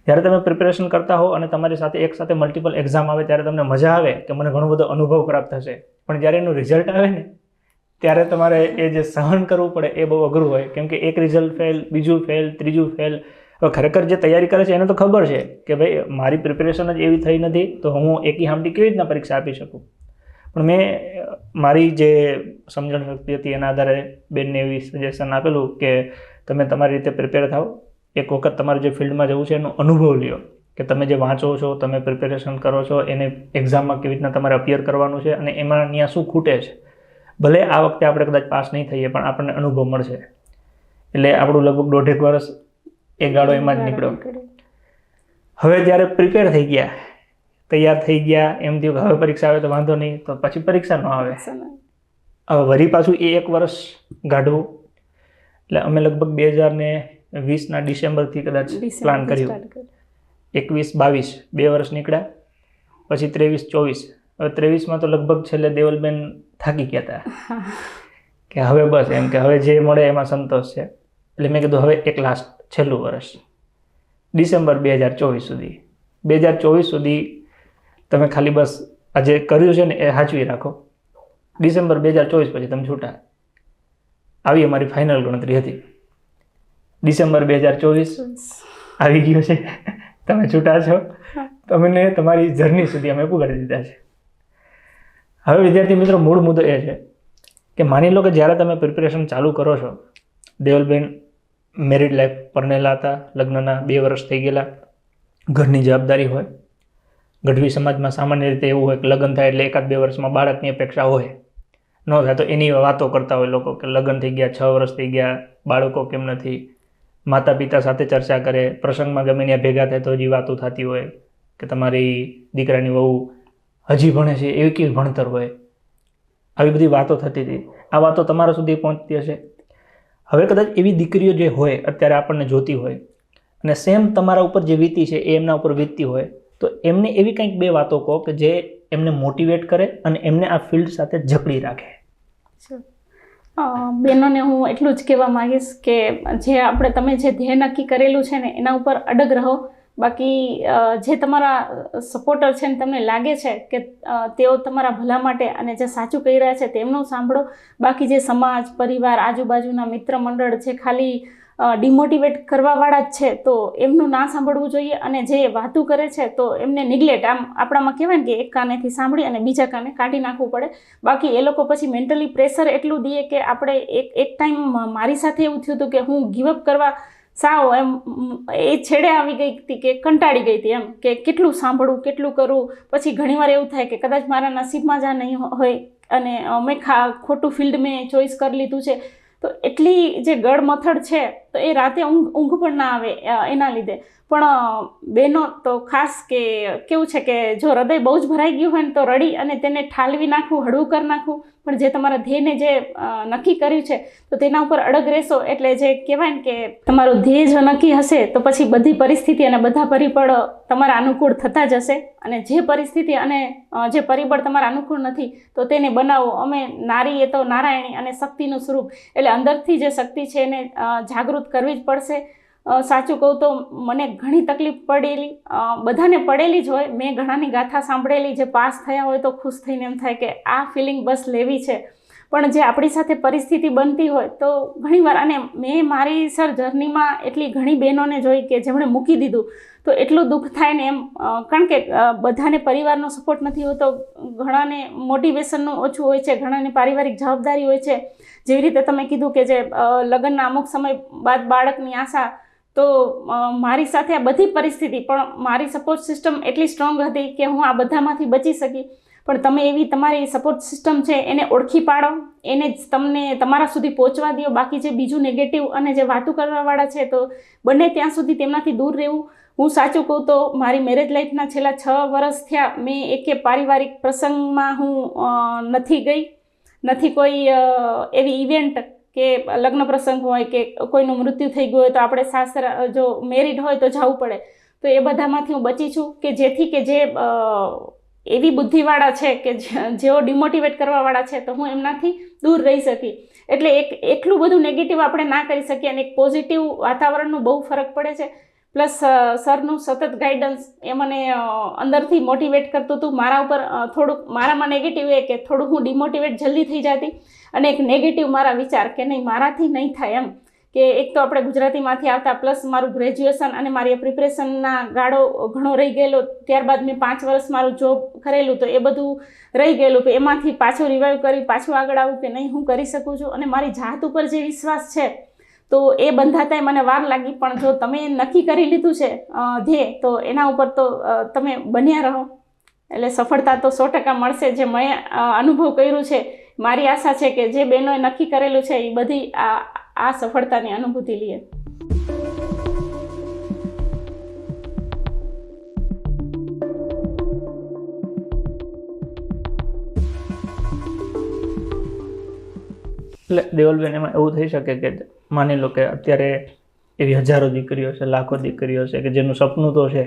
Speaker 1: જ્યારે તમે પ્રિપેરેશન કરતા હો અને તમારી સાથે એક સાથે મલ્ટિપલ એક્ઝામ આવે ત્યારે તમને મજા આવે કે મને ઘણો બધો અનુભવ પ્રાપ્ત થશે. પણ જ્યારે એનું રિઝલ્ટ આવે ને ત્યારે તમારે એ જે સહન કરવું પડે એ બહુ અઘરું હોય. કેમ કે એક રિઝલ્ટ ફેલ, બીજું ફેલ, ત્રીજું ફેલ. હવે ખરેખર જે તૈયારી કરે છે એને તો ખબર છે કે ભાઈ મારી પ્રિપેરેશન જ એવી થઈ નથી તો હું એકી હામટી કેવી રીતના પરીક્ષા આપી શકું. પણ મેં મારી જે સમજણ શક્તિ હતી એના આધારે બેનને એવી સજેશન આપેલું કે તમે તમારી રીતે પ્રિપેર થાઓ, એક વખત તમારે જે ફિલ્ડમાં જવું છે એનો અનુભવ લ્યો કે તમે જે વાંચો છો, તમે પ્રિપેરેશન કરો છો, એને એક્ઝામમાં કેવી રીતના તમારે અપિયર કરવાનું છે અને એમાં ત્યાં શું ખૂટે છે. ભલે આ વખતે આપણે કદાચ પાસ નહીં થઈએ પણ આપણને અનુભવ મળશે. એટલે આપણું લગભગ 1.5 વર્ષ એ ગાળો એમાં જ નીકળ્યો. હવે જ્યારે પ્રિપેર થઈ ગયા, તૈયાર થઈ ગયા, એમ થયું કે હવે પરીક્ષા આવે તો વાંધો નહીં, તો પછી પરીક્ષા ન આવે. હવે વળી પાછું એ 1 વર્ષ ગાઢવું, એટલે અમે લગભગ 2020ના ડિસેમ્બરથી કદાચ પ્લાન કર્યું. 21-22 2 વર્ષ નીકળ્યા, પછી 23-24. હવે 23માં તો લગભગ છેલ્લે દેવલબેન થાકી ગયા હતા કે હવે બસ એમ કે હવે જે મળે એમાં સંતોષ છે. એટલે મેં કીધું હવે એક લાસ્ટ છેલ્લું વર્ષ ડિસેમ્બર 2024 સુધી. 2024 સુધી તમે ખાલી બસ આ જે કર્યું છે ને એ સાચવી રાખો. ડિસેમ્બર 2024 પછી તમે છૂટા. આવી અમારી ફાઇનલ ગણતરી હતી. ડિસેમ્બર 2024 આવી ગયો છે, તમે છૂટા છો, તમને તમારી જર્ની સુધી અમે પુગાડી દીધા છે. હવે વિદ્યાર્થી મિત્રો, મૂળ મુદ્દો એ છે કે માની લો કે જ્યારે તમે પ્રિપેરેશન ચાલુ કરો છો, દેવલબેન મેરિડ લાઈફ પરણેલા હતા, લગ્નના 2 વર્ષ થઈ ગયેલા, ઘરની જવાબદારી હોય. ગઢવી સમાજમાં સામાન્ય રીતે એવું હોય કે લગ્ન થાય એટલે 1-2 વર્ષમાં બાળકની અપેક્ષા હોય, ન થાય તો એની વાતો કરતા હોય લોકો કે લગ્ન થઈ ગયા, 6 વર્ષ થઈ ગયા, બાળકો કેમ નથી. માતા પિતા સાથે ચર્ચા કરે, પ્રસંગમાં ગમે ત્યાં ભેગા થાય તો હજી વાતો થતી હોય કે તમારી દીકરાની વહુ હજી ભણે છે, એવી કેવી ભણતર હોય, આવી બધી વાતો થતી હતી. આ વાતો તમારા સુધી પહોંચતી હશે. હવે કદાચ એવી દીકરીઓ જે હોય અત્યારે આપણને જોતી હોય અને સેમ તમારા ઉપર જે વીતી છે એ એમના ઉપર વીતતી હોય, તો એમને એવી કંઈક 2 વાતો કહો કે જે એમને મોટિવેટ કરે અને એમને આ ફિલ્ડ સાથે જકડી રાખે.
Speaker 2: બહેનોને હું એટલું જ કહેવા માંગીશ કે તમે જે ધ્યેય નક્કી કરેલું છે ને એના ઉપર અડગ રહો. બાકી જે તમારા સપોર્ટર છે ને તમને લાગે છે કે તેઓ તમારા ભલા માટે અને જે સાચું કહી રહ્યા છે તેમનું સાંભળો. બાકી જે સમાજ, પરિવાર, આજુબાજુના મિત્ર મંડળ જે ખાલી ડિમોટિવેટ કરવાવાળા જ છે તો એમનું ના સાંભળવું જોઈએ. અને જે વાતું કરે છે તો એમને નિગ્લેક્ટ, આમ આપણામાં કહેવાય ને કે એક કાનેથી સાંભળી અને બીજા કાને કાઢી નાખવું પડે. બાકી એ લોકો પછી મેન્ટલી પ્રેશર એટલું દે કે આપણે એક ટાઈમ મારી સાથે એવું થયું હતું કે હું ગીવઅપ કરવા સાવ એમ એ છેડે આવી ગઈ હતી કે કંટાળી ગઈ હતી, એમ કે કેટલું સાંભળવું, કેટલું કરવું. પછી ઘણીવાર એવું થાય કે કદાચ મારા નસીબમાં જ આ નહીં હોય અને મેં ખોટું ફિલ્ડ મેં ચોઈસ કરી લીધું છે. તો એટલી જે ગળમથડ છે તો એ રાતે ઊંઘ પણ ના આવે એના લીધે. પણ બહેનો તો ખાસ કે કેવું છે કે જો હૃદય બહુ જ ભરાઈ ગયું હોય ને તો રડી અને તેને ઠાલવી નાખવું, હળવું કરી નાખવું. પણ જે તમારા ધ્યેયને જે નક્કી કર્યું છે તો તેના ઉપર અડગ રહેશો એટલે જે કહેવાય ને કે તમારું ધ્યેય જો નક્કી હશે તો પછી બધી પરિસ્થિતિ અને બધા પરિબળ તમારા અનુકૂળ થતા જ હશે. અને જે પરિસ્થિતિ અને જે પરિબળ તમારા અનુકૂળ નથી તો તેને બનાવો. અમે નારી એ તો નારાયણી અને શક્તિનું સ્વરૂપ, એટલે અંદરથી જે શક્તિ છે એને જાગૃત કરવી જ પડશે. સાચું કહું તો મને ઘણી તકલીફ પડેલી, બધાને પડેલી જ હોય. મેં ઘણાની ગાથા સાંભળેલી, જે પાસ થયા હોય તો ખુશ થઈને એમ થાય કે આ ફિલિંગ બસ લેવી છે. પણ જે આપણી સાથે પરિસ્થિતિ બનતી હોય તો ઘણીવાર, અને મેં મારી સર જર્નીમાં એટલી ઘણી બહેનોને જોઈ કે જેમણે મૂકી દીધું તો એટલું દુઃખ થાય ને એમ. કારણ કે બધાને પરિવારનો સપોર્ટ નથી હોતો, ઘણાને મોટિવેશનનું ઓછું હોય છે, ઘણાને પારિવારિક જવાબદારી હોય છે. જેવી રીતે તમે કીધું કે જે લગ્નના અમુક સમય બાદ બાળકની આશા, તો મારી સાથે આ બધી પરિસ્થિતિ, પણ મારી સપોર્ટ સિસ્ટમ એટલી સ્ટ્રોંગ હતી કે હું આ બધામાંથી બચી શકી. પણ તમે એવી તમારી સપોર્ટ સિસ્ટમ છે એને ઓળખી પાડો, એને જ તમને તમારા સુધી પહોંચવા દો. બાકી જે બીજું નેગેટિવ અને જે વાતું કરવાવાળા છે તો બને ત્યાં સુધી તેમનાથી દૂર રહેવું. હું સાચું કહું તો મારી મેરેજ લાઈફના છેલ્લા 6 વર્ષ થયા મેં એકે પારિવારિક પ્રસંગમાં હું નથી ગઈ. નથી કોઈ એવી ઇવેન્ટ કે લગ્ન પ્રસંગ હોય કે કોઈનું મૃત્યુ થઈ ગયું હોય તો આપણે સાસરા જો મેરિડ હોય તો જવું પડે. તો એ બધામાંથી હું બચી છું કે જેથી કે જે એવી બુદ્ધિવાળા છે કે જેઓ ડિમોટિવેટ કરવાવાળા છે તો હું એમનાથી દૂર રહી શકી. એટલે એટલું બધું નેગેટિવ આપણે ના કરી શકીએ અને એક પોઝિટિવ વાતાવરણનો બહુ ફરક પડે છે. પ્લસ સરનું સતત ગાઈડન્સ એ મને અંદરથી મોટિવેટ કરતું હતું. મારા ઉપર થોડુંક મારામાં નેગેટિવ એ કે થોડુંક હું ડિમોટિવેટ જલ્દી થઈ જતી અને એક નેગેટિવ મારા વિચાર કે નહીં મારાથી નહીં થાય એમ. કે એક તો આપણે ગુજરાતીમાંથી આવતા, પ્લસ મારું ગ્રેજ્યુએશન અને મારી પ્રિપરેશનના ગાળો ઘણો રહી ગયેલો. ત્યારબાદ મેં 5 વર્ષ મારું જોબ કરેલું તો એ બધું રહી ગયેલું. તો એમાંથી પાછું રિવાઈવ કરી પાછું આગળ આવું કે નહીં હું કરી શકું છું. અને મારી જાત ઉપર જે વિશ્વાસ છે તો એ બંધાતાય મને વાર લાગી. પણ જો તમે નક્કી કરી લીધું છે ધ્યેય તો એના ઉપર તો તમે બન્યા રહો એટલે સફળતા તો 100% મળશે. જે મેં અનુભવ કર્યું છે, મારી આશા છે કે જે બહેનોએ નક્કી કરેલું છે એ બધી આ સફળતાની અનુભૂતિ લે.
Speaker 1: એટલે દેવલબેન, એમાં એવું થઈ શકે કે માની લો કે અત્યારે એવી હજારો દીકરીઓ છે, લાખો દીકરીઓ છે કે જેનું સપનું તો છે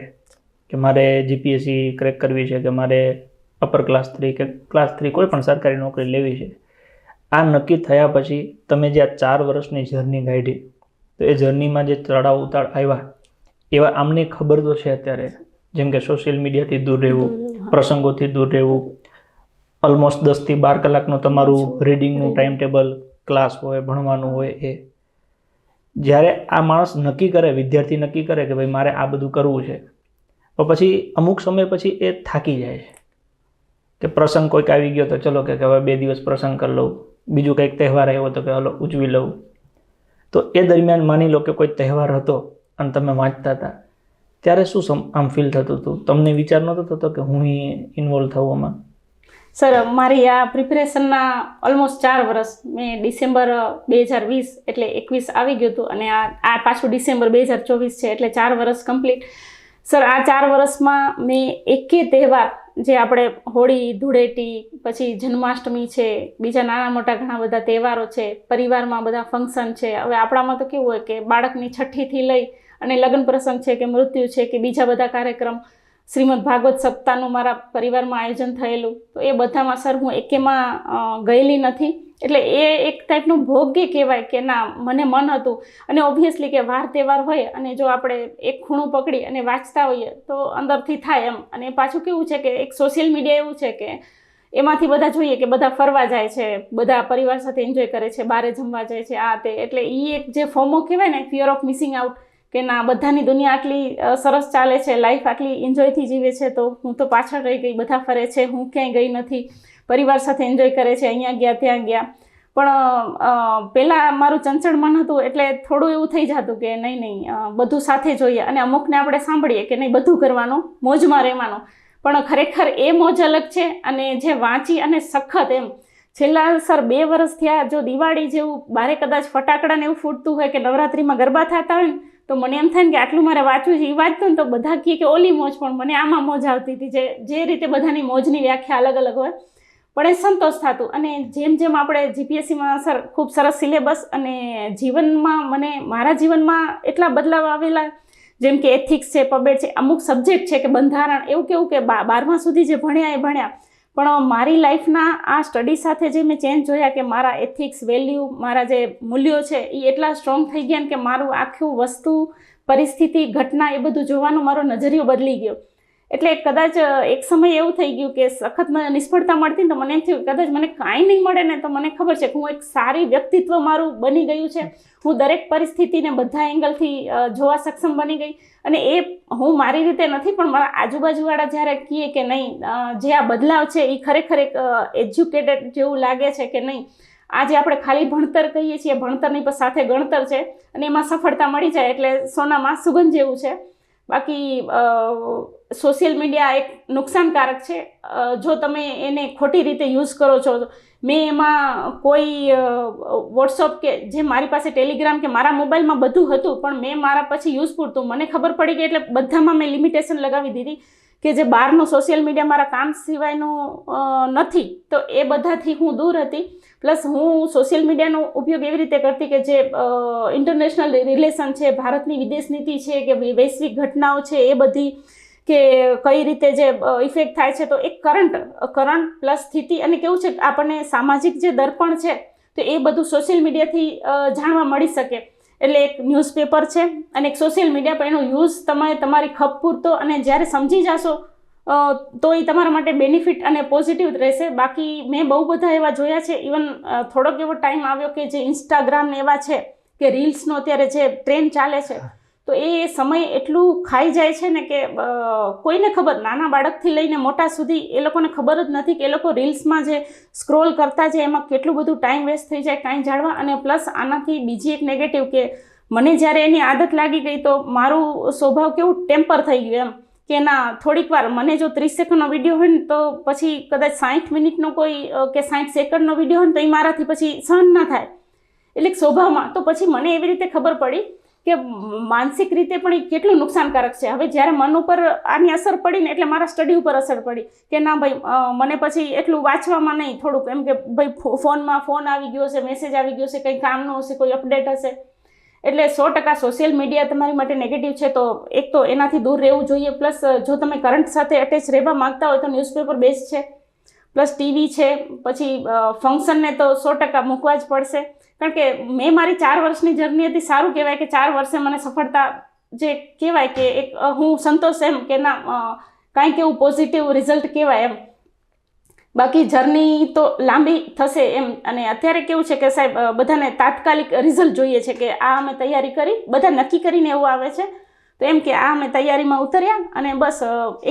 Speaker 1: કે મારે જીપીએસસી ક્રેક કરવી છે, કે મારે અપર ક્લાસ 3 કે ક્લાસ 3 કોઈ પણ સરકારી નોકરી લેવી છે. આ નક્કી થયા પછી તમે જે આ 4 વર્ષની જર્ની કાઢી, તો એ જર્નીમાં જે ચડાવ ઉતાર આવ્યા એવા આમને ખબર તો છે અત્યારે, જેમ કે સોશિયલ મીડિયાથી દૂર રહેવું, પ્રસંગોથી દૂર રહેવું, ઓલમોસ્ટ 10 થી 12 કલાકનું તમારું રીડિંગનું ટાઈમ ટેબલ, ક્લાસ હોય, ભણવાનું હોય. એ જ્યારે આ માણસ નક્કી કરે, વિદ્યાર્થી નક્કી કરે કે ભાઈ મારે આ બધું કરવું છે, તો પછી અમુક સમય પછી એ થાકી જાય છે કે પ્રસંગ કોઈક આવી ગયો તો ચલો કે હવે 2 દિવસ પ્રસંગ કરી લઉં, બીજું કંઈક તહેવાર આવ્યો તો કે હાલો ઉજવી લઉં. તો એ દરમિયાન માની લો કે કોઈ તહેવાર હતો અને તમે વાંચતા હતા, ત્યારે શું આમ ફીલ થતું હતું? તમને વિચાર નહોતો થતો કે હું ઇન્વોલ્વ થવું આમાં?
Speaker 2: સર, મારી આ પ્રિપેરેશનના ઓલમોસ્ટ 4 વર્ષ, મેં ડિસેમ્બર 2020 એટલે 21 આવી ગયું હતું અને આ પાછું ડિસેમ્બર 2024 છે એટલે 4 વર્ષ કમ્પ્લીટ. સર, આ 4 વર્ષમાં મેં એકે તહેવાર, જે આપણે હોળી, ધૂળેટી, પછી જન્માષ્ટમી છે, બીજા નાના મોટા ઘણા બધા તહેવારો છે, પરિવારમાં બધા ફંક્શન છે. હવે આપણામાં તો કેવું હોય કે બાળકની છઠ્ઠીથી લઈ અને લગ્ન પ્રસંગ છે કે મૃત્યુ છે કે બીજા બધા કાર્યક્રમ, શ્રીમદ ભાગવત સપ્તાહનું મારા પરિવારમાં આયોજન થયેલું, તો એ બધામાં સર હું એકેમાં ગયેલી નથી. એટલે એ એક ટાઈપનું ભોગ્ય કહેવાય કે ના, મને મન હતું. અને ઓબ્વિયસલી કે વાર તહેવાર હોય અને જો આપણે એક ખૂણું પકડી અને વાંચતા હોઈએ તો અંદરથી થાય એમ. અને પાછું કેવું છે કે એક સોશિયલ મીડિયા એવું છે કે એમાંથી બધા જોઈએ કે બધા ફરવા જાય છે, બધા પરિવાર સાથે એન્જોય કરે છે, બહારે જમવા જાય છે, આ તે. એટલે એ એક જે ફોમો કહેવાય ને, ફિયર ઓફ મિસિંગ આઉટ, કે ના બધાની દુનિયા આટલી સરસ ચાલે છે, લાઈફ આટલી એન્જોયથી જીવે છે, તો હું તો પાછળ રહી ગઈ. બધા ફરે છે, હું ક્યાંય ગઈ નથી, પરિવાર સાથે એન્જોય કરે છે, અહીંયા ગયા ત્યાં ગયા. પણ પહેલાં મારું ચંચળ મન હતું એટલે થોડું એવું થઈ જતું કે નહીં બધું સાથે જોઈએ. અને અમુકને આપણે સાંભળીએ કે નહીં બધું કરવાનું, મોજમાં રહેવાનું. પણ ખરેખર એ મોજ અલગ છે. અને જે વાંચી અને સખત એમ છેલ્લા સર 2 વર્ષ થયા, જો દિવાળી જેવું બારે કદાચ ફટાકડાને એવું ફૂટતું હોય કે નવરાત્રિમાં ગરબા થતા હોય ને, તો મને એમ થાય ને કે આટલું મારે વાંચવું છે. એ વાંચતું ને તો બધા કહે કે ઓલી મોજ, પણ મને આમાં મોજ આવતી હતી. જે રીતે બધાની મોજની વ્યાખ્યા અલગ અલગ હોય, પણ એ સંતોષ થતું. અને જેમ જેમ આપણે જીપીએસસીમાં સર ખૂબ સરસ સિલેબસ, અને જીવનમાં મને મારા જીવનમાં એટલા બદલાવ આવેલા, જેમ કે એથિક્સ છે, પબેટ છે, અમુક સબ્જેક્ટ છે કે બંધારણ, એવું કેવું કે 12મા સુધી જે ભણ્યા એ ભણ્યા, પણ મારી લાઈફના આ સ્ટડી સાથે જે મેં ચેન્જ જોયા કે મારા એથિક્સ, વેલ્યુ, મારા જે મૂલ્યો છે એ એટલા સ્ટ્રોંગ થઈ ગયા કે મારું આખું વસ્તુ, પરિસ્થિતિ, ઘટના એ બધું જોવાનો મારો નજરિયો બદલી ગયો. એટલે કદાચ એક સમય એવું થઈ ગયું કે સખત નિષ્ફળતા મળતી ને તો મને એમ થયું કદાચ મને કાંઈ નહીં મળે ને તો મને ખબર છે કે હું એક સારી વ્યક્તિત્વ મારું બની ગયું છે. હું દરેક પરિસ્થિતિને બધા એંગલથી જોવા સક્ષમ બની ગઈ. અને એ હું મારી રીતે નથી, પણ મારા આજુબાજુવાળા જ્યારે કહે કે નહીં, જે આ બદલાવ છે એ ખરેખર એક એજ્યુકેટેડ જેવું લાગે છે કે નહીં, આજે આપણે ખાલી ભણતર કહીએ છીએ, ભણતરની પણ સાથે ગણતર છે, અને એમાં સફળતા મળી જાય એટલે સોનામાં સુગંધ જેવું છે. બાકી સોશિયલ મીડિયા એક નુકસાનકારક છે જો તમે એને ખોટી રીતે યુઝ કરો છો. મેં એમાં કોઈ વોટ્સઅપ કે જે મારી પાસે ટેલિગ્રામ કે મારા મોબાઈલમાં બધું હતું, પણ મેં મારા પછી યુઝ પૂરતું મને ખબર પડી ગઈ એટલે બધામાં મેં લિમિટેશન લગાવી દીધી કે જે બહારનું સોશિયલ મીડિયા મારા કામ સિવાયનું નથી, તો એ બધાથી હું દૂર હતી. પ્લસ હું સોશિયલ મીડિયાનો ઉપયોગ એવી રીતે કરતી કે જે ઇન્ટરનેશનલ રિલેશન છે, ભારતની વિદેશ નીતિ છે કે વૈશ્વિક ઘટનાઓ છે એ બધી, કે કઈ રીતે જે ઇફેક્ટ થાય છે, તો એક કરંટ પ્લસ સ્થિતિ, અને કેવું છે આપણને સામાજિક જે દર્પણ છે તો એ બધું સોશિયલ મીડિયાથી જાણવા મળી શકે. એટલે એક ન્યૂઝપેપર છે અને એક સોશિયલ મીડિયા, પર એનો યુઝ તમે તમારી ખપ પૂરતો અને જ્યારે સમજી જશો તો એ તમારા માટે બેનિફિટ અને પોઝિટિવ રહેશે. બાકી મેં બહુ બધા એવા જોયા છે, ઇવન થોડોક એવો ટાઈમ આવ્યો કે જે ઇન્સ્ટાગ્રામ ને એવા છે કે રીલ્સનો અત્યારે જે ટ્રેન્ડ ચાલે છે, તો એ સમય એટલું ખાઈ જાય છે ને કે કોઈને ખબર, નાના બાળકથી લઈને મોટા સુધી એ લોકોને ખબર જ નથી કે એ લોકો રીલ્સમાં જે સ્ક્રોલ કરતા જાય એમાં કેટલું બધું ટાઈમ વેસ્ટ થઈ જાય કાંઈ જાણવા. અને પ્લસ આનાથી બીજી એક નેગેટિવ કે મને જ્યારે એની આદત લાગી ગઈ તો મારું સ્વભાવ કેવું ટેમ્પર થઈ ગયું એમ કે ના, થોડીક વાર મને જો 30 સેકન્ડનો વિડીયો હોય ને તો પછી કદાચ 60 મિનિટનો કોઈ કે 60 સેકન્ડનો વિડીયો હોય ને તો એ મારાથી પછી સહન ના થાય, એટલે સ્વભાવમાં. તો પછી મને એવી રીતે ખબર પડી કે માનસિક રીતે પણ એ કેટલું નુકસાનકારક છે. હવે જ્યારે મન ઉપર આની અસર પડી ને એટલે મારા સ્ટડી ઉપર અસર પડી કે ના ભાઈ મને પછી એટલું વાંચવામાં નહીં, થોડુંક એમ કે ભાઈ ફોન આવી ગયો છે, મેસેજ આવી ગયો છે, કંઈ કામનું હશે, કોઈ અપડેટ હશે. એટલે 100% સોશિયલ મીડિયા તમારી માટે નેગેટિવ છે, તો એક તો એનાથી દૂર રહેવું જોઈએ. પ્લસ જો તમે કરંટ સાથે અટેચ રહેવા માંગતા હોય તો ન્યૂઝપેપર બેસ્ટ છે, પ્લસ ટીવી છે. પછી ફંક્શનને તો 100% મૂકવા જ પડશે, કારણ કે મેં મારી 4 વર્ષની જર્ની હતી. સારું કહેવાય કે 4 વર્ષે મને સફળતા જે કહેવાય કે એક હું સંતોષ એમ કે ના કાંઈક એવું પોઝિટિવ રિઝલ્ટ કહેવાય એમ. બાકી જર્ની તો લાંબી થશે એમ. અને અત્યારે કેવું છે કે સાહેબ બધાને તાત્કાલિક રિઝલ્ટ જોઈએ છે કે આ અમે તૈયારી કરી, બધા નક્કી કરીને એવું આવે છે તો એમ કે આ અમે તૈયારીમાં ઉતર્યા અને બસ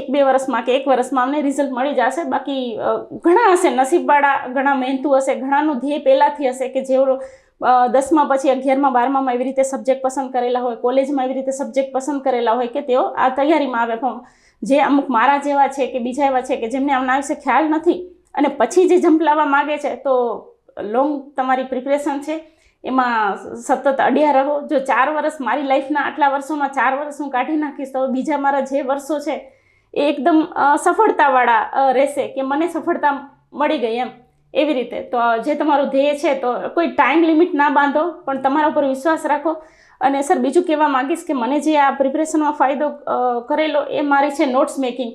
Speaker 2: 1-2 વર્ષમાં કે 1 વર્ષમાં અમને રિઝલ્ટ મળી જશે. બાકી ઘણા હશે નસીબવાળા, ઘણા મહેનતુ હશે, ઘણાનું ધ્યેય પહેલાંથી હશે કે જેઓ 10મા પછી 11મા 12મામાં એવી રીતે સબ્જેક્ટ પસંદ કરેલા હોય, કોલેજમાં એવી રીતે સબ્જેક્ટ પસંદ કરેલા હોય કે તેઓ આ તૈયારીમાં આવે. પણ જે અમુક મારા જેવા છે કે બીજા એવા છે કે જેમને આમના વિશે ખ્યાલ નથી અને પછી જે જમ્પ લાવવા માગે છે, તો લોંગ તમારી પ્રિપરેશન છે એમાં સતત અડ્યા રહો. જો 4 વર્ષ મારી લાઈફના આટલા વર્ષોમાં 4 વર્ષ હું કાઢી નાખીશ તો બીજા મારા જે વર્ષો છે એ એકદમ સફળતાવાળા રહેશે કે મને સફળતા મળી ગઈ એમ. એવી રીતે તો જે તમારું ધ્યેય છે તો કોઈ ટાઈમ લિમિટ ના બાંધો, પણ તમારા ઉપર વિશ્વાસ રાખો. અને સર બીજું કહેવા માગીશ કે મને જે આ પ્રિપરેશનમાં ફાયદો કરેલો એ મારી છે નોટ્સ મેકિંગ.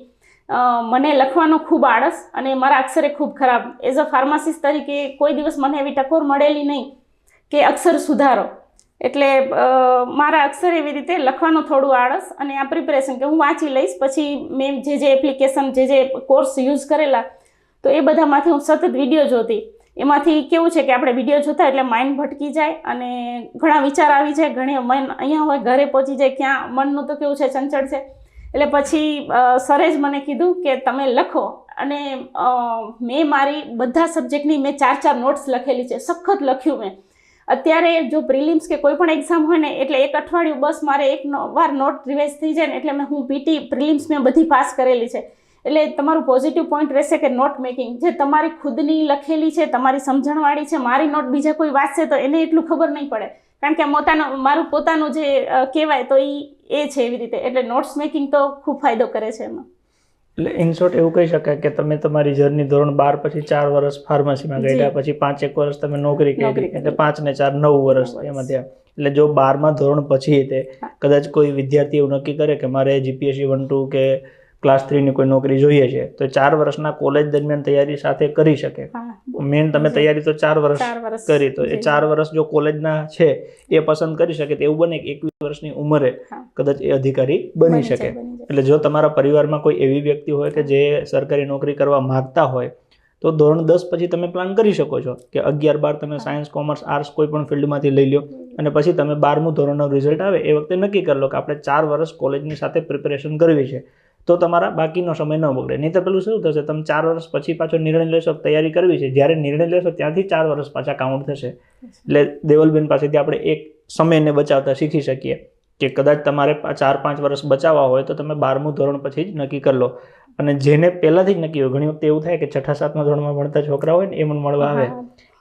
Speaker 2: મને લખવાનો ખૂબ આળસ અને મારા અક્ષરે ખૂબ ખરાબ. એઝ અ ફાર્માસિસ્ટ તરીકે કોઈ દિવસ મને એવી ટકોર મળેલી નહીં કે અક્ષર સુધારો. એટલે મારા અક્ષર એવી રીતે લખવાનો થોડું આળસ અને આ પ્રિપરેશન કે હું વાંચી લઈશ. પછી મેં જે એપ્લિકેશન જે કોર્સ યુઝ કરેલા તો એ બધામાંથી હું સતત વિડીયો જોતી. એમાંથી કેવું છે કે આપણે વિડીયો જોતા એટલે માઇન્ડ ભટકી જાય અને ઘણા વિચાર આવી જાય, ઘણી મન અહીંયા હોય ઘરે પહોંચી જાય, ક્યાં મનનું તો કેવું છે ચંચળ છે. એટલે પછી સરે જ મને કીધું કે તમે લખો. અને મેં મારી બધા સબ્જેક્ટની મેં 4 નોટ્સ લખેલી છે, સખત લખ્યું મેં. અત્યારે જો પ્રિલિમ્સ કે કોઈ પણ એક્ઝામ હોય ને એટલે 1 અઠવાડિયું બસ મારે એક વાર નોટ રિવાઇઝ થઈ જાય ને એટલે હું પીટી પ્રિલિમ્સ મેં બધી પાસ કરેલી છે. એટલે તમારું પોઝિટિવ પોઈન્ટ રહેશે કે નોટ મેકિંગ જે તમારી ખુદની લખેલી છે, તમારી સમજણવાળી છે. મારી નોટ બીજા કોઈ વાંચશે તો એને એટલું ખબર નહીં પડે, કારણ કે મારું પોતાનું જે કહેવાય તો એ છે એવી રીતે. એટલે નોટ્સ મેકિંગ તો ખૂબ ફાયદો કરે છે એમાં.
Speaker 1: એટલે ઇન શોર્ટ એવું કહી શકાય કે તમે તમારી જર્ની ધોરણ 12 પછી 4 વર્ષ ફાર્મસીમાં ગયા, પછી 5-1 વર્ષ તમે નોકરી કરી, એટલે 5 ને 4 9 વર્ષ એમાં થયા. એટલે જો 12મા ધોરણ પછી તે કદાચ કોઈ વિદ્યાર્થી એવું નક્કી કરે કે મારે જીપીએસસી 1-2 કે ક્લાસ 3 ની કોઈ નોકરી જોઈએ છે તો 4 વર્ષના કોલેજ દરમિયાન તૈયારી સાથે કરી શકે. મેન તમે તૈયારી તો 4 વર્ષ કરી, તો એ 4 વર્ષ જો કોલેજના છે એ પસંદ કરી શકે તો એવું બને કે 21 વર્ષની ઉંમરે કદાચ એ અધિકારી બની શકે. એટલે જો તમારા પરિવારમાં કોઈ એવી વ્યક્તિ હોય કે જે સરકારી નોકરી કરવા માંગતા હોય તો ધોરણ 10 પછી તમે પ્લાન કરી શકો છો કે 11-12 તમે સાયન્સ, કોમર્સ, આર્ટ્સ કોઈ પણ ફિલ્ડમાંથી લઈ લો અને પછી તમે 12મું ધોરણનું રિઝલ્ટ આવે એ વખતે નક્કી કરી લો કે આપણે 4 વર્ષ કોલેજની સાથે પ્રિપેરેશન કરવી છે. તો તમારા બાકીનો સમય ન બગડે. નહીં તો પેલું શું થશે, તમે 4 વર્ષ પછી પાછો નિર્ણય લેશો તૈયારી કરવી છે, જ્યારે નિર્ણય લેશો ત્યાંથી 4 વર્ષ પાછા કાઉન્ટ થશે. એટલે દેવલબેન પાસેથી આપણે એક સમયને બચાવતા શીખી શકીએ કે કદાચ તમારે 4-5 વર્ષ બચાવવા હોય તો તમે 12મું ધોરણ પછી જ નક્કી કરી લો. અને જેને પહેલાંથી જ નક્કી હોય, ઘણી વખતે એવું થાય કે 6-7મા ધોરણમાં ભણતા છોકરા હોય ને એ મને મળવા આવે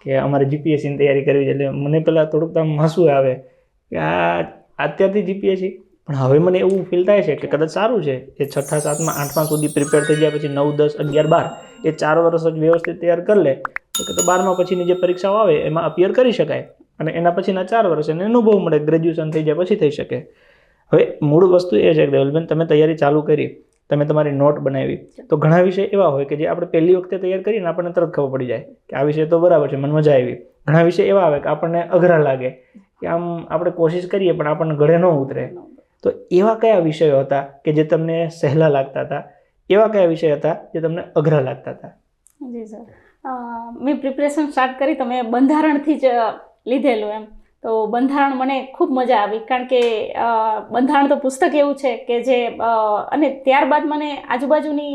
Speaker 1: કે અમારે જીપીએસસીની તૈયારી કરવી છે. એટલે મને પહેલાં થોડુંક આમ હસવું આવે કે આ અત્યારથી જીપીએસસી, પણ હવે મને એવું ફીલ થાય છે કે કદાચ સારું છે એ 6, 7, 8મા સુધી પ્રિપેર થઈ ગયા પછી 9, 10, 11, 12 એ 4 વર્ષ જ વ્યવસ્થિત તૈયાર કરી લે તો કે 12મા પછીની જે પરીક્ષાઓ આવે એમાં અપિયર કરી શકાય અને એના પછીના 4 વર્ષ એને અનુભવ મળે, ગ્રેજ્યુએશન થઈ જાય પછી થઈ શકે. હવે મૂળ વસ્તુ એ છે કે દેવલબેન તમે તૈયારી ચાલુ કરી, તમે તમારી નોટ બનાવી, તો ઘણા વિષય એવા હોય કે જે આપણે પહેલી વખતે તૈયાર કરીને આપણને તરત ખબર પડી જાય કે આ વિષય તો બરાબર છે, મને મજા આવી. ઘણા વિષય એવા આવે કે આપણને અઘરા લાગે કે આમ આપણે કોશિશ કરીએ પણ આપણને ગળે ન ઉતરે. તો એવા કયા વિષયો હતા કે જે તમને સહેલા લાગતા હતા, એવા કયા વિષય હતા જે તમને અઘરા લાગતા હતા?
Speaker 2: જી સર, મેં પ્રિપરેશન સ્ટાર્ટ કરી તો મેં બંધારણથી જ લીધેલું એમ. તો બંધારણ મને ખૂબ મજા આવી, કારણ કે બંધારણ તો પુસ્તક એવું છે કે જે અને ત્યારબાદ મને આજુબાજુની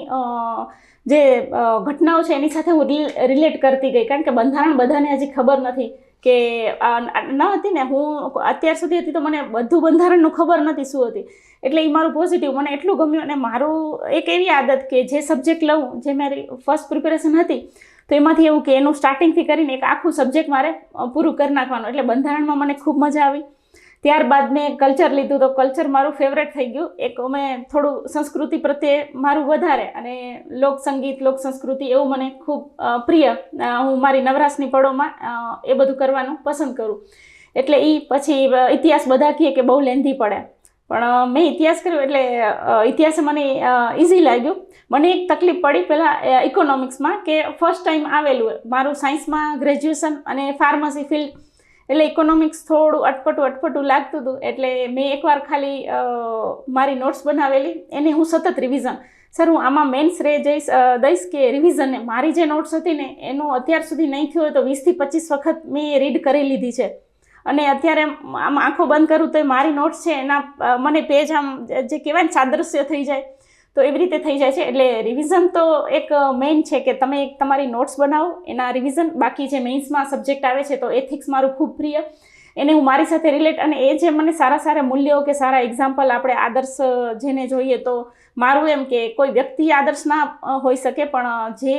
Speaker 2: જે ઘટનાઓ છે એની સાથે હું રિલેટ કરતી ગઈ, કારણ કે બંધારણ બધાને હજી ખબર નથી કે ન હતી ને. હું અત્યાર સુધી હતી તો મને બધું બંધારણનું ખબર નથી શું હતી. એટલે એ મારું પોઝિટિવ મને એટલું ગમ્યું. અને મારું એક એવી આદત કે જે સબ્જેક્ટ લઉં, જે મારી ફર્સ્ટ પ્રિપેરેશન હતી તો એમાંથી એવું કે એનું સ્ટાર્ટિંગથી કરીને એક આખું સબ્જેક્ટ મારે પૂરું કરી નાખવાનું. એટલે બંધારણમાં મને ખૂબ મજા આવી. ત્યારબાદ મેં કલ્ચર લીધું તો કલ્ચર મારું ફેવરેટ થઈ ગયું. એક અમે થોડું સંસ્કૃતિ પ્રત્યે મારું વધારે અને લોકસંગીત લોક સંસ્કૃતિ એવું મને ખૂબ પ્રિય. હું મારી નવરાશની પળોમાં એ બધું કરવાનું પસંદ કરું. એટલે એ પછી ઇતિહાસ બધા કહે કે બહુ લેન્ધી પડે, પણ મેં ઇતિહાસ કર્યો એટલે ઇતિહાસ મને ઇઝી લાગ્યું. મને એક તકલીફ પડી પહેલાં ઇકોનોમિક્સમાં કે ફર્સ્ટ ટાઈમ આવેલું મારું સાયન્સમાં ગ્રેજ્યુએશન અને ફાર્મસી ફિલ્ડ, એટલે ઇકોનોમિક્સ થોડું અટપટું લાગતું હતું. એટલે મેં એકવાર ખાલી મારી નોટ્સ બનાવેલી, એને હું સતત રિવિઝન, સર હું આમાં મેન શ્રેય દઈશ કે રિવિઝનને. મારી જે નોટ્સ હતી ને એનું અત્યાર સુધી નહીં થયું હોય તો 20 થી 25 વખત મેં રીડ કરી લીધી છે. અને અત્યારે આમ આંખો બંધ કરું તો મારી નોટ્સ છે એના મને પેજ આમ જે કહેવાય ને સાદૃશ્ય થઈ જાય તો એવી રીતે થઈ જાય છે. એટલે રિવિઝન તો એક મેઇન છે કે તમે એક તમારી નોટ્સ બનાવો એના રિવિઝન. બાકી જે મેઇન્સમાં સબ્જેક્ટ આવે છે તો એથિક્સ મારું ખૂબ પ્રિય, એને હું મારી સાથે રિલેટ, અને એ જે મને સારા મૂલ્યો કે સારા એક્ઝામ્પલ આપણે આદર્શ જેને જોઈએ તો મારું એમ કે કોઈ વ્યક્તિ આદર્શ ના હોઈ શકે, પણ જે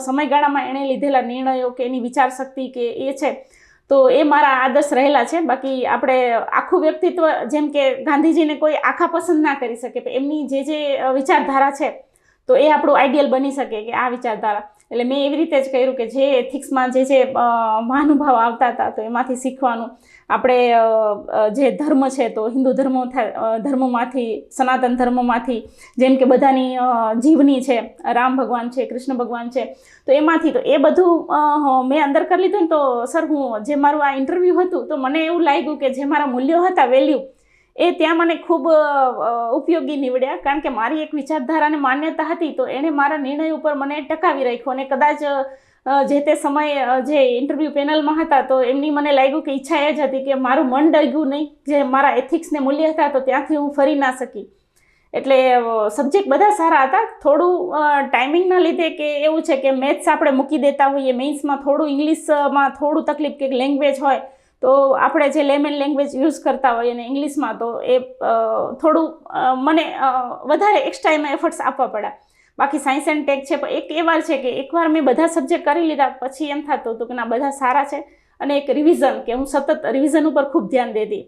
Speaker 2: સમયગાળામાં એણે લીધેલા નિર્ણયો કે એની વિચાર શક્તિ કે એ છે તો એ મારા આદર્શ રહેલા છે. બાકી આપણે આખું વ્યક્તિત્વ જેમ કે ગાંધીજીને કોઈ આખા પસંદ ના કરી શકે, એમની જે વિચારધારા છે તો એ આપણું આઈડિયલ બની શકે કે આ વિચારધારા. એટલે મેં એવી રીતે જ કર્યું કે જે એથિક્સમાં જે મહાનુભાવ આવતા હતા તો એમાંથી શીખવાનું. આપણે જે ધર્મ છે તો હિન્દુ ધર્મમાંથી, સનાતન ધર્મમાંથી, જેમ કે બધાની જીવની છે, રામ ભગવાન છે, કૃષ્ણ ભગવાન છે, તો એમાંથી તો એ બધું મેં અંદર કરી લીધું ને તો સર હું જે મારું આ ઇન્ટરવ્યૂ હતું તો મને એવું લાગ્યું કે જે મારા મૂલ્યો હતા, વેલ્યુ, એ ત્યાં મને ખૂબ ઉપયોગી નીવડ્યા. કારણ કે મારી એક વિચારધારા અને માન્યતા હતી તો એણે મારા નિર્ણય ઉપર મને ટકાવી રાખ્યો. અને કદાચ જે તે સમયે જે ઇન્ટરવ્યૂ પેનલમાં હતા તો એમની મને લાગ્યું કે ઈચ્છા એ જ હતી કે મારું મન ડગ્યું નહીં, જે મારા એથિક્સને મૂલ્ય હતા તો ત્યાંથી હું ફરી ના શકી. એટલે સબ્જેક્ટ બધા સારા હતા. થોડું ટાઈમિંગના લીધે કે એવું છે કે મેથ્સ આપણે મૂકી દેતા હોઈએ, મેઇન્સમાં થોડું ઇંગ્લિશમાં થોડું તકલીફ કે લેંગ્વેજ હોય તો આપણે જે લેમેન લેંગ્વેજ યુઝ કરતા હોઈએ અને ઇંગ્લિશમાં તો એ થોડું મને વધારે એક્સ્ટ્રા એમાં એફર્ટ્સ આપવા પડ્યા. બાકી સાયન્સ એન્ડ ટેક છે પણ એક એ વાર છે કે એકવાર મેં બધા સબ્જેક્ટ કરી લીધા પછી એમ થતું હતું કે ના બધા સારા છે. અને એક રિવિઝન કે હું સતત રિવિઝન ઉપર ખૂબ ધ્યાન દેતી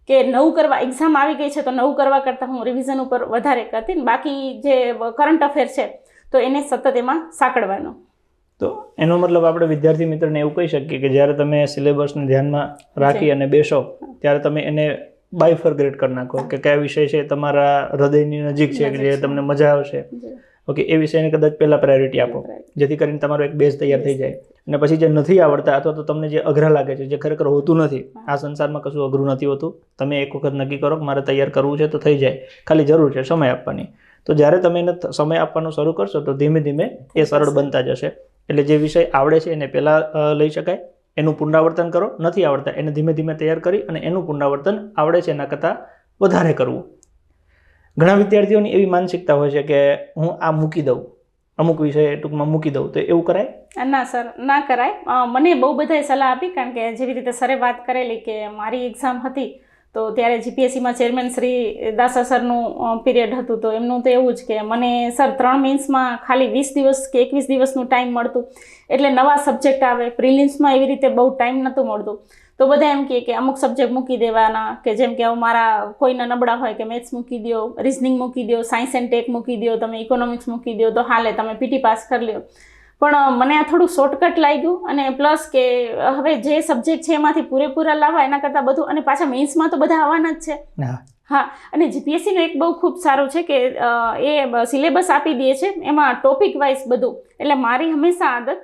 Speaker 2: કે નવું કરવા, એક્ઝામ આવી ગઈ છે તો નવું કરવા કરતાં હું રિવિઝન ઉપર વધારે કરતી ને બાકી જે કરંટ અફેર છે તો એને સતત એમાં સાંકળવાનો.
Speaker 1: તો એનો મતલબ આપણે વિદ્યાર્થી મિત્રને એવું કહી શકીએ કે જ્યારે તમે સિલેબસને ધ્યાનમાં રાખી અને બેસો ત્યારે તમે એને બાયફર્ગ્રેટ કરી નાખો કે કયા વિષય છે તમારા હૃદયની નજીક છે કે જે તમને મજા આવશે. ઓકે, એ વિષયને કદાચ પહેલાં પ્રાયોરિટી આપો જેથી કરીને તમારો એક બેઝ તૈયાર થઈ જાય. અને પછી જે નથી આવડતા અથવા તો તમને જે અઘરા લાગે છે, જે ખરેખર હોતું નથી, આ સંસારમાં કશું અઘરું નથી હોતું. તમે એક વખત નક્કી કરો કે મારે તૈયાર કરવું છે તો થઈ જાય, ખાલી જરૂર છે સમય આપવાની. તો જ્યારે તમે એને સમય આપવાનો શરૂ કરશો તો ધીમે ધીમે એ સરળ બનતા જશે. એટલે જે વિષય આવડે છે એને પહેલાં લઈ શકાય, એનું પુનરાવર્તન કરો, નથી આવડતા એને ધીમે ધીમે તૈયાર કરી અને એનું પુનરાવર્તન આવડે છે એના કરતાં વધારે કરવું. ઘણા વિદ્યાર્થીઓની એવી માનસિકતા હોય છે કે હું આ મૂકી દઉં, અમુક વિષય ટૂંકમાં મૂકી દઉં, તો એવું કરાય?
Speaker 2: ના સર, ના કરાય. મને બહુ બધાએ સલાહ આપી, કારણ કે જેવી રીતે સરે વાત કરેલી કે મારી એક્ઝામ હતી તો ત્યારે જીપીએસસીમાં ચેરમેન શ્રી દાસા સરનું પીરિયડ હતું તો એમનું તો એવું જ કે મને સર 3 મેન્સમાં ખાલી 20 દિવસ કે 21 દિવસનું ટાઈમ મળતું, એટલે નવા સબ્જેક્ટ આવે. પ્રિલિમ્સમાં એવી રીતે બહુ ટાઈમ નહોતું મળતું તો બધા એમ કહે કે અમુક સબ્જેક્ટ મૂકી દેવાના, કે જેમ કે મારા કોઈના નબળા હોય કે મેથ્સ મૂકી દો, રિઝનિંગ મૂકી દો, સાયન્સ એન્ડ ટેક મૂકી દો, તમે ઇકોનોમિક્સ મૂકી દો તો હાલે, તમે પીટી પાસ કરી લો. પણ મને આ થોડું શોર્ટકટ લાગ્યું. અને પ્લસ કે હવે જે સબ્જેક્ટ છે એમાંથી પૂરેપૂરા લાવવા એના કરતાં બધું, અને પાછા મેઇન્સમાં તો બધા આવવાના જ છે. હા, અને જીપીએસસીનું એક બહુ ખૂબ સારું છે કે એ સિલેબસ આપી દે છે એમાં ટોપિક વાઇઝ બધું. એટલે મારી હંમેશા આદત,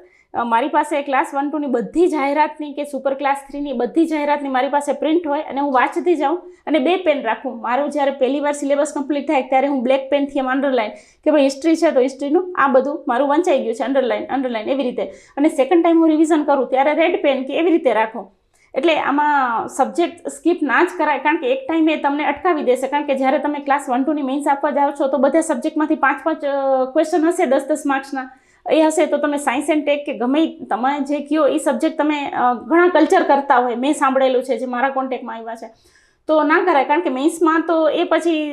Speaker 2: મારી પાસે ક્લાસ 1 2 ની બધી જાહેરાતની કે સુપર ક્લાસ 3 ની બધી જાહેરાતની મારી પાસે પ્રિન્ટ હોય અને હું વાંચતી જાઉં અને 2 પેન રાખું. મારું જ્યારે પહેલી વાર સિલેબસ કમ્પ્લીટ થાય ત્યારે હું બ્લેક પેનથી એમ અંડરલાઇન કે ભાઈ હિસ્ટ્રી છે તો હિસ્ટ્રીનું આ બધું મારું વંચાઈ ગયું છે, અંડરલાઇન એવી રીતે. અને સેકન્ડ ટાઈમ હું રિવિઝન કરું ત્યારે રેડ પેન કે એવી રીતે રાખું. એટલે આમાં સબ્જેક્ટ સ્કીપ ના જ કરાય, કારણ કે એક ટાઈમે તમને અટકાવી દેશે. કારણ કે જ્યારે તમે ક્લાસ 1 2 ની મેઇન્સ આપવા જાઓ છો તો બધા સબ્જેક્ટમાંથી 5 ક્વેશ્ચન હશે 10 માર્ક્સના. એ હશે તો તમે સાયન્સ એન્ડ ટેક કે ગમે તમે જે કહો એ સબ્જેક્ટ તમે ઘણા કલ્ચર કરતા હોય, મેં સાંભળેલું છે જે મારા કોન્ટેક્ટમાં આવ્યા છે, તો ના કરાય. કારણ કે મેઇન્સમાં તો એ પછી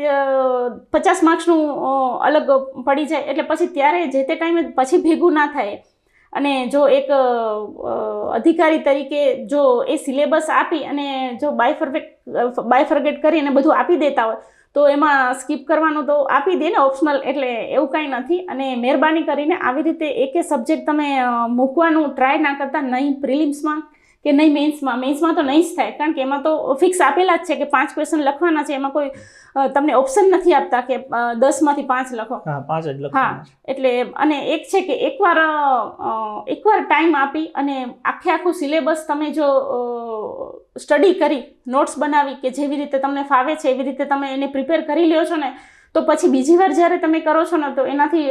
Speaker 2: 50 માર્ક્સનું અલગ પડી જાય, એટલે પછી ત્યારે જે તે ટાઈમે પછી ભેગું ના થાય. અને જો એક અધિકારી તરીકે જો એ સિલેબસ આપી અને જો બાયફર્ગેટ કરી અને બધું આપી દેતા હોય તો એમાં સ્કીપ કરવાનું તો આપી દે ને ઓપ્શનલ, એટલે એવું કાંઈ નથી. અને મહેરબાની કરીને આવી રીતે એકે સબ્જેક્ટ તમે મૂકવાનું ટ્રાય ના કરતા, નહીં પ્રિલિમ્સમાં કે નહીં મેન્સમાં તો નહીં જ થાય, કારણ કે એમાં તો ફિક્સ આપેલા જ છે કે 5 ક્વેશ્ચન લખવાના છે. એમાં કોઈ તમને ઓપ્શન નથી આપતા કે 10માંથી 5 લખો.
Speaker 1: હા, 5 જ લખો.
Speaker 2: હા, એટલે અને એક છે કે એકવાર ટાઈમ આપી અને આખું સિલેબસ તમે જો સ્ટડી કરી, નોટ્સ બનાવી કે જેવી રીતે તમને ફાવે છે એવી રીતે તમે એને પ્રિપેર કરી લ્યો છો ને, તો પછી બીજી વાર જ્યારે તમે કરો છો ને તો એનાથી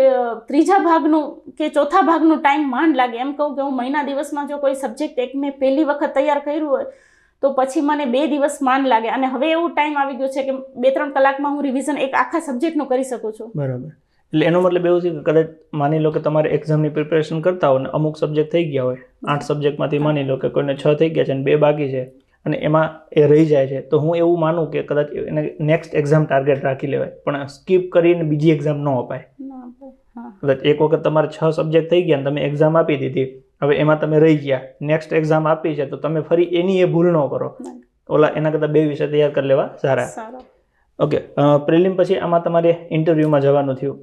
Speaker 2: ત્રીજા ભાગનું કે ચોથા ભાગનું ટાઈમ માંડ લાગે. એમ કહું કે હું મહિના દિવસમાં જો કોઈ સબ્જેક્ટ એક મેં પહેલી વખત તૈયાર કર્યું હોય તો પછી મને 2 દિવસ માંડ લાગે. અને હવે એવું ટાઈમ આવી ગયો છે કે 2-3 કલાકમાં હું રિવિઝન એક આખા સબ્જેક્ટનું કરી શકું છું.
Speaker 1: બરાબર. એટલે એનો મતલબ એવું છે કે કદાચ માની લો કે તમારે એક્ઝામની પ્રિપેરેશન કરતા હો ને અમુક સબ્જેક્ટ થઈ ગયા હોય, 8 સબ્જેક્ટમાંથી માની લો કે કોઈને 6 થઈ ગયા છે અને 2 બાકી છે અને એમાં એ રહી જાય છે, તો હું એવું માનું કે કદાચ એને નેક્સ્ટ એક્ઝામ ટાર્ગેટ રાખી લેવાય, પણ સ્કીપ કરીને બીજી એક્ઝામ ન અપાય. કદાચ એક વખત તમારે 6 સબ્જેક્ટ થઈ ગયા ને તમે એક્ઝામ આપી દીધી, હવે એમાં તમે રહી ગયા, નેક્સ્ટ એક્ઝામ આપી છે તો તમે ફરી એની એ ભૂલ ન કરો. ઓલા એના કરતાં 2 વિષય તૈયાર કરી લેવા સારા. ઓકે, પ્રિલિમ પછી આમાં તમારે ઇન્ટરવ્યૂમાં જવાનું થયું.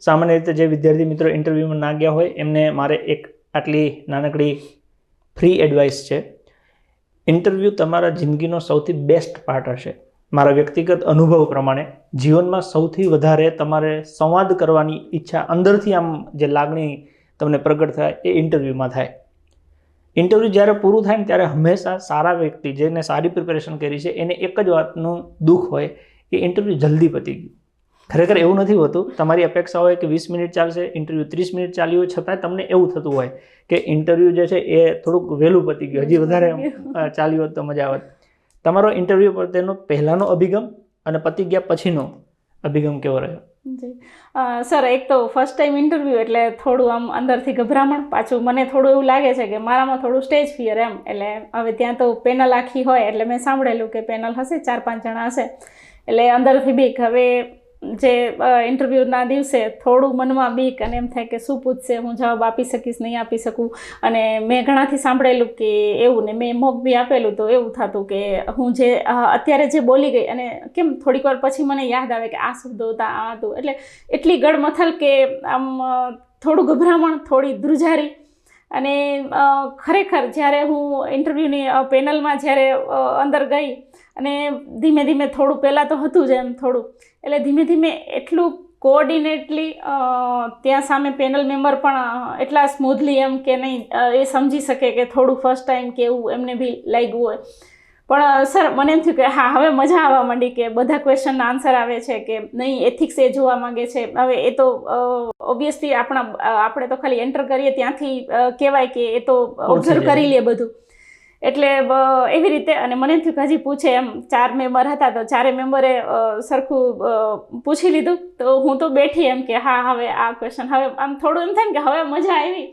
Speaker 1: સામાન્ય રીતે જે વિદ્યાર્થી મિત્રો ઇન્ટરવ્યૂમાં ના ગયા હોય એમને મારે એક આટલી નાનકડી ફ્રી એડવાઇસ છે. ઇન્ટરવ્યૂ તમારા જિંદગીનો સૌથી બેસ્ટ પાર્ટ હશે. મારા વ્યક્તિગત અનુભવ પ્રમાણે જીવનમાં સૌથી વધારે તમારે સંવાદ કરવાની ઈચ્છા, અંદરથી આમ જે લાગણી તમને પ્રગટ થાય એ ઇન્ટરવ્યૂમાં થાય. ઇન્ટરવ્યૂ જ્યારે પૂરું થાય ને ત્યારે હંમેશા સારા વ્યક્તિ જેને સારી પ્રિપેરેશન કરી છે એને એક જ વાતનું દુઃખ હોય કે ઇન્ટરવ્યૂ જલ્દી પતી ગયું. ખરેખર એવું નથી હોતું. તમારી અપેક્ષા હોય કે 20 મિનિટ ચાલશે, ઇન્ટરવ્યૂ 30 મિનિટ ચાલ્યું હોય, છતાં તમને એવું થતું હોય કે ઇન્ટરવ્યૂ જે છે એ થોડુંક વહેલું પતી ગયું, હજી વધારે ચાલ્યું હોત તો મજા આવત. તમારો ઇન્ટરવ્યૂ પર તેનો પહેલાંનો અભિગમ અને પતી ગયા પછીનો અભિગમ કેવો રહ્યો?
Speaker 2: સર, એક તો ફર્સ્ટ ટાઈમ ઇન્ટરવ્યૂ એટલે થોડું આમ અંદરથી ગભરામણ, પાછું મને થોડું એવું લાગે છે કે મારામાં થોડું સ્ટેજ ફિયર એમ. એટલે હવે ત્યાં તો પેનલ આખી હોય એટલે મેં સાંભળેલું કે પેનલ હશે, 4-5 જણા હશે, એટલે અંદરથી બીક. હવે જે ઇન્ટરવ્યૂના દિવસે થોડું મનમાં બીક અને એમ થાય કે શું પૂછશે, હું જવાબ આપી શકીશ નહીં આપી શકું. અને મેં ઘણાથી સાંભળેલું કે એવું, ને મેં મોક બી આપેલું તો એવું થતું કે હું જે અત્યારે જે બોલી ગઈ અને કેમ થોડીક વાર પછી મને યાદ આવે કે આ શબ્દો હતા, આ હતું, એટલે એટલી ગડમથલ કે આમ થોડું ગભરામણ, થોડી ધ્રુજારી. અને ખરેખર જ્યારે હું ઇન્ટરવ્યૂની પેનલમાં જ્યારે અંદર ગઈ અને ધીમે ધીમે થોડું પહેલાં તો હતું જ એમ થોડું, એટલે ધીમે ધીમે એટલું કોઓર્ડિનેટલી ત્યાં સામે પેનલ મેમ્બર પણ એટલા સ્મૂધલી એમ કે નહીં એ સમજી શકે કે થોડું ફર્સ્ટ ટાઈમ કે એવું એમને બી લાગ્યું હોય. પણ સર મને એમ થયું કે હા, હવે મજા આવવા માંડી કે બધા ક્વેશ્ચનના આન્સર આવે છે કે નહીં, એથિક્સ એ જોવા માંગે છે. હવે એ તો ઓબ્વિયસલી આપણે તો ખાલી એન્ટર કરીએ ત્યાંથી કહેવાય કે એ તો ઓબ્ઝર્વ કરી લે બધું, એટલે એવી રીતે. અને મને એમ થયું કે હજી પૂછે એમ. 4 મેમ્બર હતા તો 4 મેમ્બરે સરખું પૂછી લીધું, તો હું તો બેઠી એમ કે હા હવે આ ક્વેશ્ચન, હવે આમ થોડું એમ થાય ને કે હવે મજા આવી,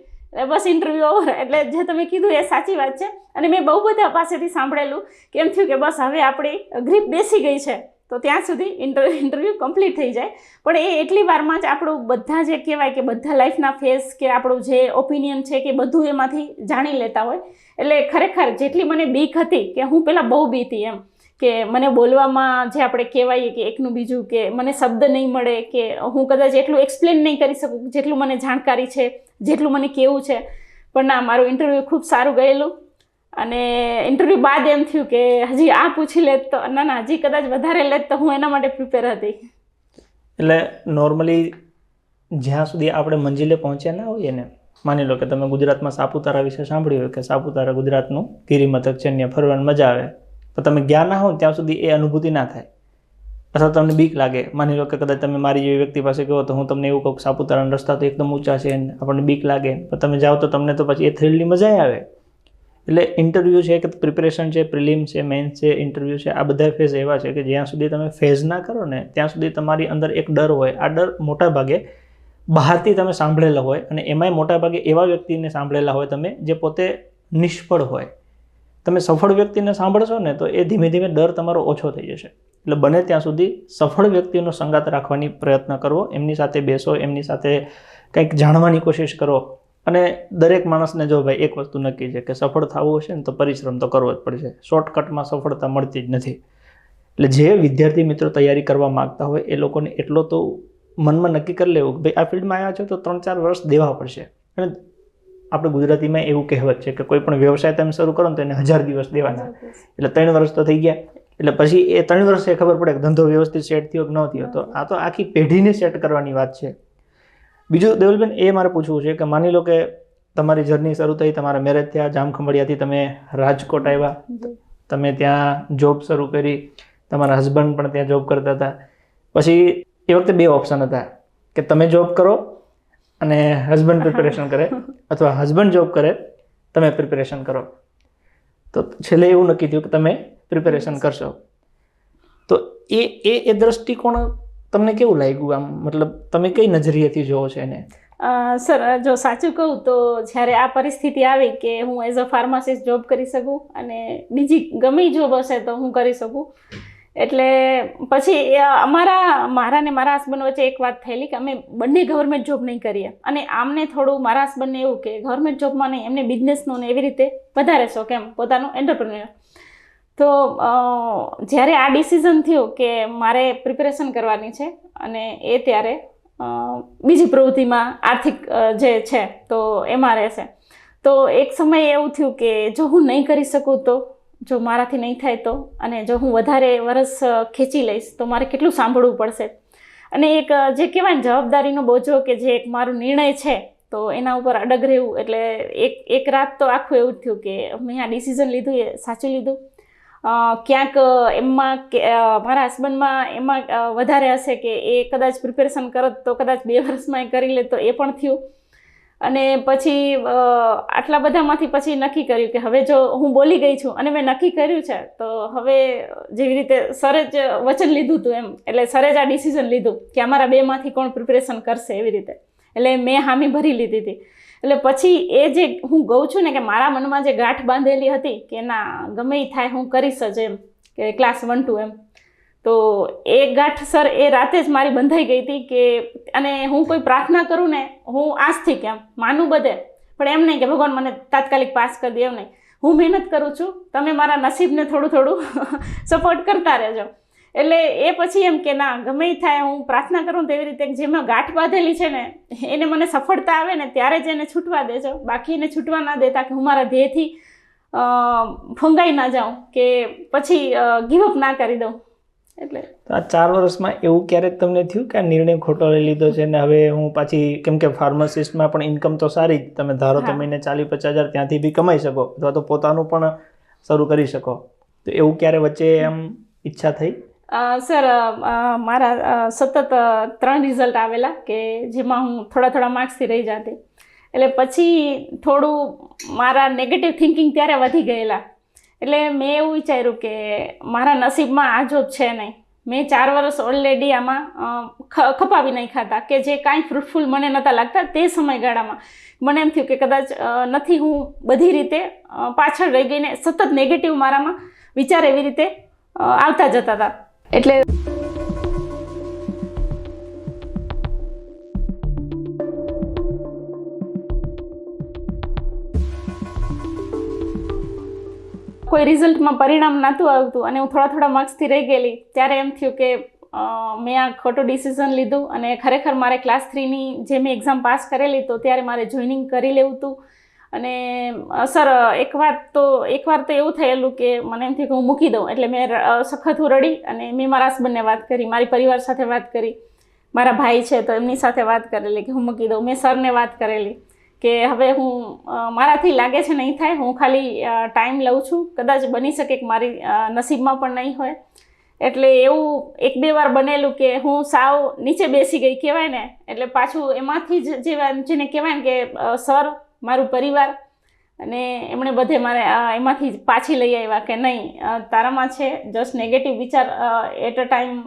Speaker 2: બસ ઇન્ટરવ્યૂ ઓવર. એટલે જે તમે કીધું એ સાચી વાત છે. અને મેં બહુ બધા પાસેથી સાંભળેલું કે એમ થયું કે બસ હવે આપણી ગ્રીપ બેસી ગઈ છે તો ત્યાં સુધી ઇન્ટરવ્યૂ કમ્પ્લીટ થઈ જાય. પણ એ એટલી વારમાં જ આપણું બધા જે કહેવાય કે બધા લાઈફના ફેસ કે આપણું જે ઓપિનિયન છે કે બધું એમાંથી જાણી લેતા હોય. એટલે ખરેખર જેટલી મને બીક હતી કે હું પહેલાં બહુ બીતી એમ કે મને બોલવામાં જે આપણે કહેવાય કે એકનું બીજું કે મને શબ્દ નહીં મળે, કે હું કદાચ એટલું એક્સપ્લેન નહીં કરી શકું જેટલું મને જાણકારી છે, જેટલું મને કહેવું છે. પણ ના, મારું ઇન્ટરવ્યૂ ખૂબ સારું ગયેલું. અને ઇન્ટરવ્યૂ બાદ એમ થયું કે હજી આ પૂછી લેત તો ના, હજી કદાચ વધારે લેત તો હું એના માટે પ્રિપેર હતી.
Speaker 1: એટલે નોર્મલી જ્યાં સુધી આપણે મંજિલે પહોંચ્યા ના હોઈએ ને, માની લો કે તમે ગુજરાતમાં સાપુતારા વિશે સાંભળ્યું હોય કે સાપુતારા ગુજરાતનું ગિરિમથક છે, ત્યાં ફરવાની મજા આવે, પણ તમે ગયા ના હો ત્યાં સુધી એ અનુભૂતિ ના થાય, અથવા તમને બીક લાગે. માની લો કે કદાચ તમે મારી જેવી વ્યક્તિ પાસે કહો તો હું તમને એવું કહું કે સાપુતારાના રસ્તા તો એકદમ ઊંચા છે, આપણને બીક લાગે, પણ તમે જાઓ તો તમને તો પછી એ થ્રિલની મજા આવે. એટલે ઇન્ટરવ્યૂ છે કે પ્રિપરેશન છે, પ્રિલિમ છે, મેન્સ છે, ઇન્ટરવ્યૂ છે, આ બધા ફેઝ એવા છે કે જ્યાં સુધી તમે ફેઝ ના કરો ને ત્યાં સુધી તમારી અંદર એક ડર હોય. આ ડર મોટા ભાગે બહારથી તમે સાંભળેલા હોય, અને એમાંય મોટા ભાગે એવા વ્યક્તિને સાંભળેલા હોય તમે જે પોતે નિષ્ફળ હોય. તમે સફળ વ્યક્તિને સાંભળશો ને તો એ ધીમે ધીમે ડર તમારો ઓછો થઈ જશે. એટલે બને ત્યાં સુધી સફળ વ્યક્તિનો સંગાત રાખવાની પ્રયત્ન કરવો, એમની સાથે બેસો, એમની સાથે કંઈક જાણવાની કોશિશ કરો, અને દરેક માણસને જો ભાઈ એક વસ્તુ નક્કી છે કે સફળ થવું હશે ને તો પરિશ્રમ તો કરવો જ પડશે. શોર્ટકટમાં સફળતા મળતી જ નથી. એટલે જે વિદ્યાર્થી મિત્રો તૈયારી કરવા માગતા હોય એ લોકોને એટલો તો મનમાં નક્કી કરી લેવું કે ભાઈ આ ફિલ્ડમાં આવ્યા છો તો 3-4 વર્ષ દેવા પડશે. અને આપણે ગુજરાતીમાં એવું કહેવત છે કે કોઈ પણ વ્યવસાય તમે શરૂ કરો ને તો એને 1000 દિવસ દેવાના. એટલે 3 વર્ષ તો થઈ ગયા. એટલે પછી એ 3 વર્ષે ખબર પડે કે ધંધો વ્યવસ્થિત સેટ થયો કે ન થયો. તો આ તો આખી પેઢીને સેટ કરવાની વાત છે. બીજું દેવલબેન એ મારે પૂછવું છે કે માની લો કે તમારી જર્ની શરૂ થઈ, તમારા મેરેજ થયા, જામખંભાળિયાથી તમે રાજકોટ આવ્યા, તમે ત્યાં જોબ શરૂ કરી, તમારા હસબન્ડ પણ ત્યાં જોબ કરતા હતા. પછી એ વખતે 2 ઓપ્શન હતા કે તમે જોબ કરો અને હસબન્ડ પ્રિપેરેશન કરે, અથવા હસબન્ડ જોબ કરે તમે પ્રિપેરેશન કરો. તો છેલ્લે એવું નક્કી થયું કે તમે પ્રિપેરેશન કરશો. તો એ દ્રષ્ટિકોણ તમને કેવું લાગ્યું? આમ મતલબ તમે કઈ નજરિયેથી જોવો છો એને?
Speaker 2: સર, જો સાચું કહું તો જ્યારે આ પરિસ્થિતિ આવી કે હું એઝ અ ફાર્માસિસ્ટ જોબ કરી શકું અને બીજી ગમે જોબ હશે તો હું કરી શકું, એટલે પછી મારા ને મારા હસબન્ડ વચ્ચે એક વાત થયેલી કે અમે બંને ગવર્મેન્ટ જોબ નહીં કરીએ. અને આમને થોડું મારા હસબન્ડને એવું કે ગવર્મેન્ટ જોબમાં નહીં, એમને બિઝનેસનો ને એવી રીતે વધારે શોખ, એમ પોતાનું એન્ટરપ્રેન્યોર. તો જ્યારે આ ડિસિઝન થયું કે મારે પ્રિપેરેશન કરવાની છે અને એ ત્યારે બીજી પ્રવૃત્તિમાં આર્થિક જે છે તો એમાં રહેશે, તો એક સમય એવું થયું કે જો હું નહીં કરી શકું તો, જો મારાથી નહીં થાય તો, અને જો હું વધારે વર્ષ ખેંચી લઈશ તો મારે કેટલું સાંભળવું પડશે. અને એક જે કહેવાય ને જવાબદારીનો બોજો, કે જે એક મારો નિર્ણય છે તો એના ઉપર અડગ રહેવું. એટલે એક રાત તો આખું એવું થયું કે મેં આ ડિસિઝન લીધું એ સાચું લીધું. ક્યાંક એમાં મારા હસબન્ડમાં એમાં વધારે હશે કે એ કદાચ પ્રિપેરેશન કરત તો કદાચ 2 વર્ષમાં એ કરી લે, તો એ પણ થયું. અને પછી આટલા બધામાંથી પછી નક્કી કર્યું કે હવે જો હું બોલી ગઈ છું અને મેં નક્કી કર્યું છે તો હવે જેવી રીતે સરે જ વચન લીધું હતું એમ, એટલે સરે જ આ ડિસિઝન લીધું કે અમારા 2માંથી કોણ પ્રિપેરેશન કરશે એવી રીતે. એટલે મેં હામી ભરી લીધી હતી. એટલે પછી એ જે હું કહું છું ને કે મારા મનમાં જે ગાંઠ બાંધેલી હતી કે ના ગમે એ થાય હું કરીશ જ એમ, કે ક્લાસ 1-2 એમ, તો એ ગાંઠ સર એ રાતે જ મારી બંધાઈ ગઈ હતી. કે અને હું કોઈ પ્રાર્થના કરું ને, હું આજથી કેમ માનું બધે, પણ એમ નહીં કે ભગવાન મને તાત્કાલિક પાસ કરી દે, એમ નહીં. હું મહેનત કરું છું, તમે મારા નસીબને થોડું થોડું સપોર્ટ કરતા રહેજો. એટલે એ પછી એમ કે ના ગમે એ થાય હું પ્રાર્થના કરું તેવી રીતે જેમાં ગાંઠ બાંધેલી છે ને એને મને સફળતા આવે ને ત્યારે જ એને છૂટવા દેજો, બાકી એને છૂટવા ના દેતા કે હું મારા ધ્યેયથી ફંગાઈ ના જાઉં કે પછી ગીવઅપ ના કરી દઉં. એટલે
Speaker 1: આ 4 વર્ષમાં એવું ક્યારેક તમને થયું કે આ નિર્ણય ખોટો લઈ લીધો છે ને હવે હું પાછી, કેમ કે ફાર્માસિસ્ટમાં પણ ઇન્કમ તો સારી જ, તમે ધારો તો મહિને 40-50 હજાર ત્યાંથી બી કમાઈ શકો, અથવા તો પોતાનું પણ શરૂ કરી શકો, તો એવું ક્યારે વચ્ચે એમ ઈચ્છા થઈ?
Speaker 2: સર, મારા સતત 3 રિઝલ્ટ આવેલા કે જેમાં હું થોડા માર્ક્સથી રહી જતી. એટલે પછી થોડું મારા નેગેટિવ થિંકિંગ ત્યારે વધી ગયેલા. એટલે મેં એવું વિચાર્યું કે મારા નસીબમાં આ જોબ છે નહીં. મેં 4 વર્ષ ઓલરેડી આમાં ખપાવી નહીં ખાતા, કે જે કાંઈ ફ્રૂટફુલ મને નહોતા લાગતા તે સમયગાળામાં. મને એમ થયું કે કદાચ નથી, હું બધી રીતે પાછળ રહી ગઈને સતત નેગેટિવ મારામાં વિચાર એવી રીતે આવતા જતા હતા. એટલે કોઈ રિઝલ્ટમાં પરિણામ નહોતું આવતું અને હું થોડા માર્ક્સથી રહી ગયેલી. ત્યારે એમ થયું કે મેં આ ખોટું ડિસિઝન લીધું અને ખરેખર મારે ક્લાસ 3ની જે મેં એક્ઝામ પાસ કરેલી તો ત્યારે મારે જોઈનિંગ કરી લેવું હતું. અને સર એકવાર તો એવું થયેલું કે મને એમ થયું કે હું મૂકી દઉં. એટલે મેં સખત રડી અને મેં મારા હસબન્ડને વાત કરી, મારી પરિવાર સાથે વાત કરી, મારા ભાઈ છે તો એમની સાથે વાત કરેલી કે હું મૂકી દઉં. મેં સરને વાત કરેલી કે હવે હું મારાથી લાગે છે નહીં થાય, હું ખાલી ટાઈમ લઉં છું, કદાચ બની શકે કે મારી નસીબમાં પણ નહીં હોય. એટલે એવું 1-2 વાર બનેલું કે હું સાવ નીચે બેસી ગઈ કહેવાય ને. એટલે પાછું એમાંથી જ જેને કહેવાય ને કે સર, મારું પરિવાર અને એમણે બધે મારે એમાંથી પાછી લઈ આવ્યા કે નહીં, તારામાં છે, જસ્ટ નેગેટિવ વિચાર એટ અ ટાઈમ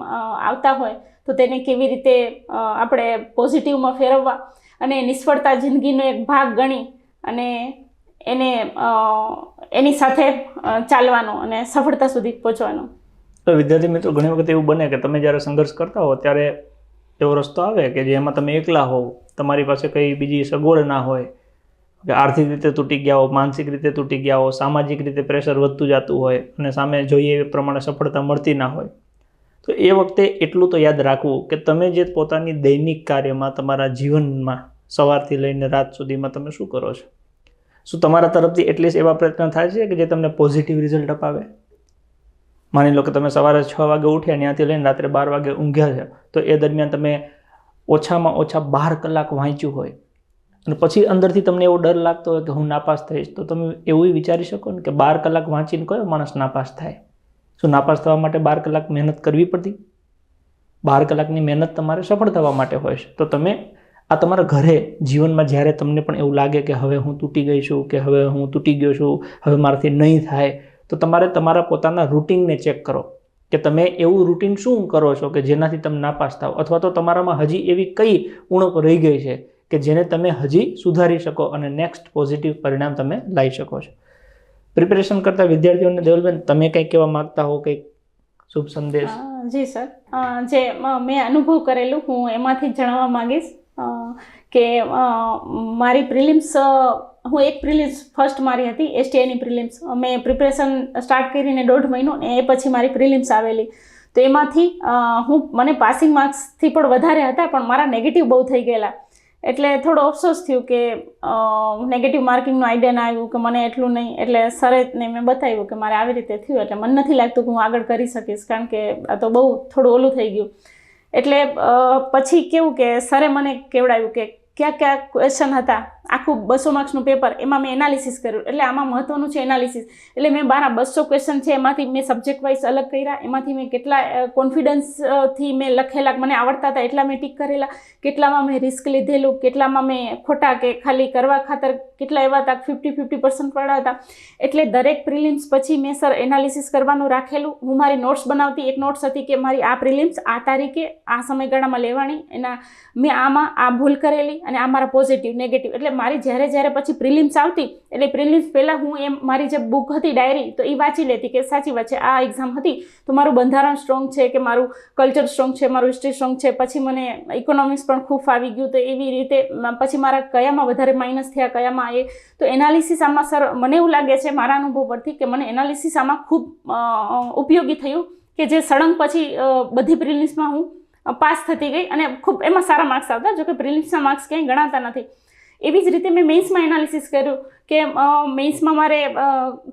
Speaker 2: આવતા હોય તો તેને કેવી રીતે આપણે પોઝિટિવમાં ફેરવવા અને નિષ્ફળતા જિંદગીનો એક ભાગ ગણી અને એને એની સાથે ચાલવાનો અને સફળતા સુધી પહોંચવાનો.
Speaker 1: તો વિદ્યાર્થી મિત્રો, ઘણી વખત એવું બને કે તમે જ્યારે સંઘર્ષ કરતા હો ત્યારે એવો રસ્તો આવે કે જેમાં તમે એકલા હોવ, તમારી પાસે કંઈ બીજી સગવડ ના હોય, કે આર્થિક રીતે તૂટી ગયા હો, માનસિક રીતે તૂટી ગયા હો, સામાજિક રીતે પ્રેશર વધતું જતું હોય અને સામે જોઈએ એ પ્રમાણે સફળતા મળતી ના હોય, તો એ વખતે એટલું તો યાદ રાખવું કે તમે જે પોતાની દૈનિક કાર્યમાં, તમારા જીવનમાં સવારથી લઈને રાત સુધીમાં તમે શું કરો છો? શું તમારા તરફથી એટલીસ્ટ એવા પ્રયત્ન થાય છે કે જે તમને પોઝિટિવ રિઝલ્ટ અપાવે? માની લો કે તમે સવારે 6 વાગે ઉઠ્યા, ત્યાંથી લઈને રાત્રે 12 વાગે ઊંઘ્યા છે, તો એ દરમિયાન તમે ઓછામાં ઓછા 12 કલાક વાંચ્યું હોય અને પછી અંદરથી તમને એવો ડર લાગતો હોય કે હું નાપાસ થઈશ, તો તમે એવું વિચારી શકો ને કે 12 કલાક વાંચીને કયો માણસ નાપાસ થાય? શું નાપાસ થવા માટે 12 કલાક મહેનત કરવી પડતી? 12 કલાકની મહેનત તમારે સફળ થવા માટે હોય છે. તો તમે આ તમારા ઘરે જીવનમાં જ્યારે તમને પણ એવું લાગે કે હવે હું તૂટી ગઈ છું, કે હવે હું તૂટી ગયો છું, હવે મારાથી નહીં થાય, તો તમારે તમારા પોતાના રૂટિનને ચેક કરો કે તમે એવું રૂટિન શું કરો છો કે જેનાથી તમે નાપાસ થાવ, અથવા તો તમારામાં હજી એવી કઈ ઉણપ રહી ગઈ છે કે જેને તમે હજી સુધારી શકો અને નેક્સ્ટ પોઝિટિવ પરિણામ તમે લાવી શકો છો. પ્રિપેરેશન કરતા વિદ્યાર્થીઓને દેવલબેન તમે કંઈક કહેવા માંગતા હો, કંઈક શુભ સંદેશ?
Speaker 2: જી સર, જે મેં અનુભવ કરેલું હું એમાંથી જણાવવા માંગીશ કે મારી પ્રિલિમ્સ, હું એક પ્રિલિમ્સ ફર્સ્ટ મારી હતી STIની પ્રિલિમ્સ. મેં પ્રિપરેશન સ્ટાર્ટ કરીને 1.5 મહિનો ને એ પછી મારી પ્રિલિમ્સ આવેલી. તો એમાંથી મને પાસિંગ માર્ક્સથી પણ વધારે હતા, પણ મારા નેગેટિવ બહુ થઈ ગયેલા. એટલે થોડો અફસોસ થયું કે નેગેટિવ માર્કિંગનું આઈડિયા ના આવ્યું કે મને એટલું નહીં. એટલે સરેને મેં બતાવ્યું કે મારે આવી રીતે થયું, એટલે મને નથી લાગતું કે હું આગળ કરી શકીશ, કારણ કે આ તો બહુ થોડું ઓલું થઈ ગયું. એટલે પછી કેવું કે સરે મને કેવડાવ્યું કે કયા કયા ક્વેશ્ચન હતા, આખું 200 માર્ક્સનું પેપર, એમાં મેં એનાલિસિસ કર્યું. એટલે આમાં મહત્વનું છે એનાલિસિસ. એટલે મેં મારા 200 ક્વેશ્ચન છે એમાંથી મેં સબ્જેક્ટ વાઇઝ અલગ કર્યા, એમાંથી મેં કેટલા કોન્ફિડન્સથી મેં લખેલા, મને આવડતા હતા એટલા મેં ટીક કરેલા, કેટલામાં મેં રિસ્ક લીધેલું, કેટલામાં મેં ખોટા કે ખાલી કરવા ખાતર કેટલા એવા હતા 50% વાળા હતા. એટલે દરેક પ્રિલિમ્સ પછી મેં સર એનાલિસિસ કરવાનું રાખેલું. હું મારી નોટ્સ બનાવતી. એક નોટ્સ હતી કે મારી આ પ્રિલિમ્સ આ તારીખે આ સમયગાળામાં લેવાની, એના મેં આમાં આ ભૂલ કરેલી અને આ મારા પોઝિટિવ નેગેટિવ. એટલે મારી જ્યારે પછી પ્રિલિમ્સ આવતી, એટલે પ્રિલિમ્સ પહેલાં હું એમ મારી જે બુક હતી ડાયરી, તો એ વાંચી લેતી કે સાચી વાત છે આ એક્ઝામ હતી તો મારું બંધારણ સ્ટ્રોંગ છે, કે મારું કલ્ચર સ્ટ્રોંગ છે, મારું હિસ્ટ્રી સ્ટ્રોંગ છે, પછી મને ઇકોનોમિક્સ પણ ખૂબ ફાવી ગયું. તો એવી રીતે પછી મારા કયામાં વધારે માઇનસ થયા, કયામાં એ. તો એનાલિસિસ આમાં સર મને એવું લાગે છે મારા અનુભવ પરથી કે મને એનાલિસિસ આમાં ખૂબ ઉપયોગી થયું, કે જે સળંગ પછી બધી પ્રિલિમ્સમાં હું પાસ થતી ગઈ અને ખૂબ એમાં સારા માર્ક્સ આવતા. જોકે પ્રિલિમ્સના માર્ક્સ ક્યાંય ગણાતા નથી. એવી જ રીતે મેં મેઇન્સમાં એનાલિસિસ કર્યું કે મેઇન્સમાં મારે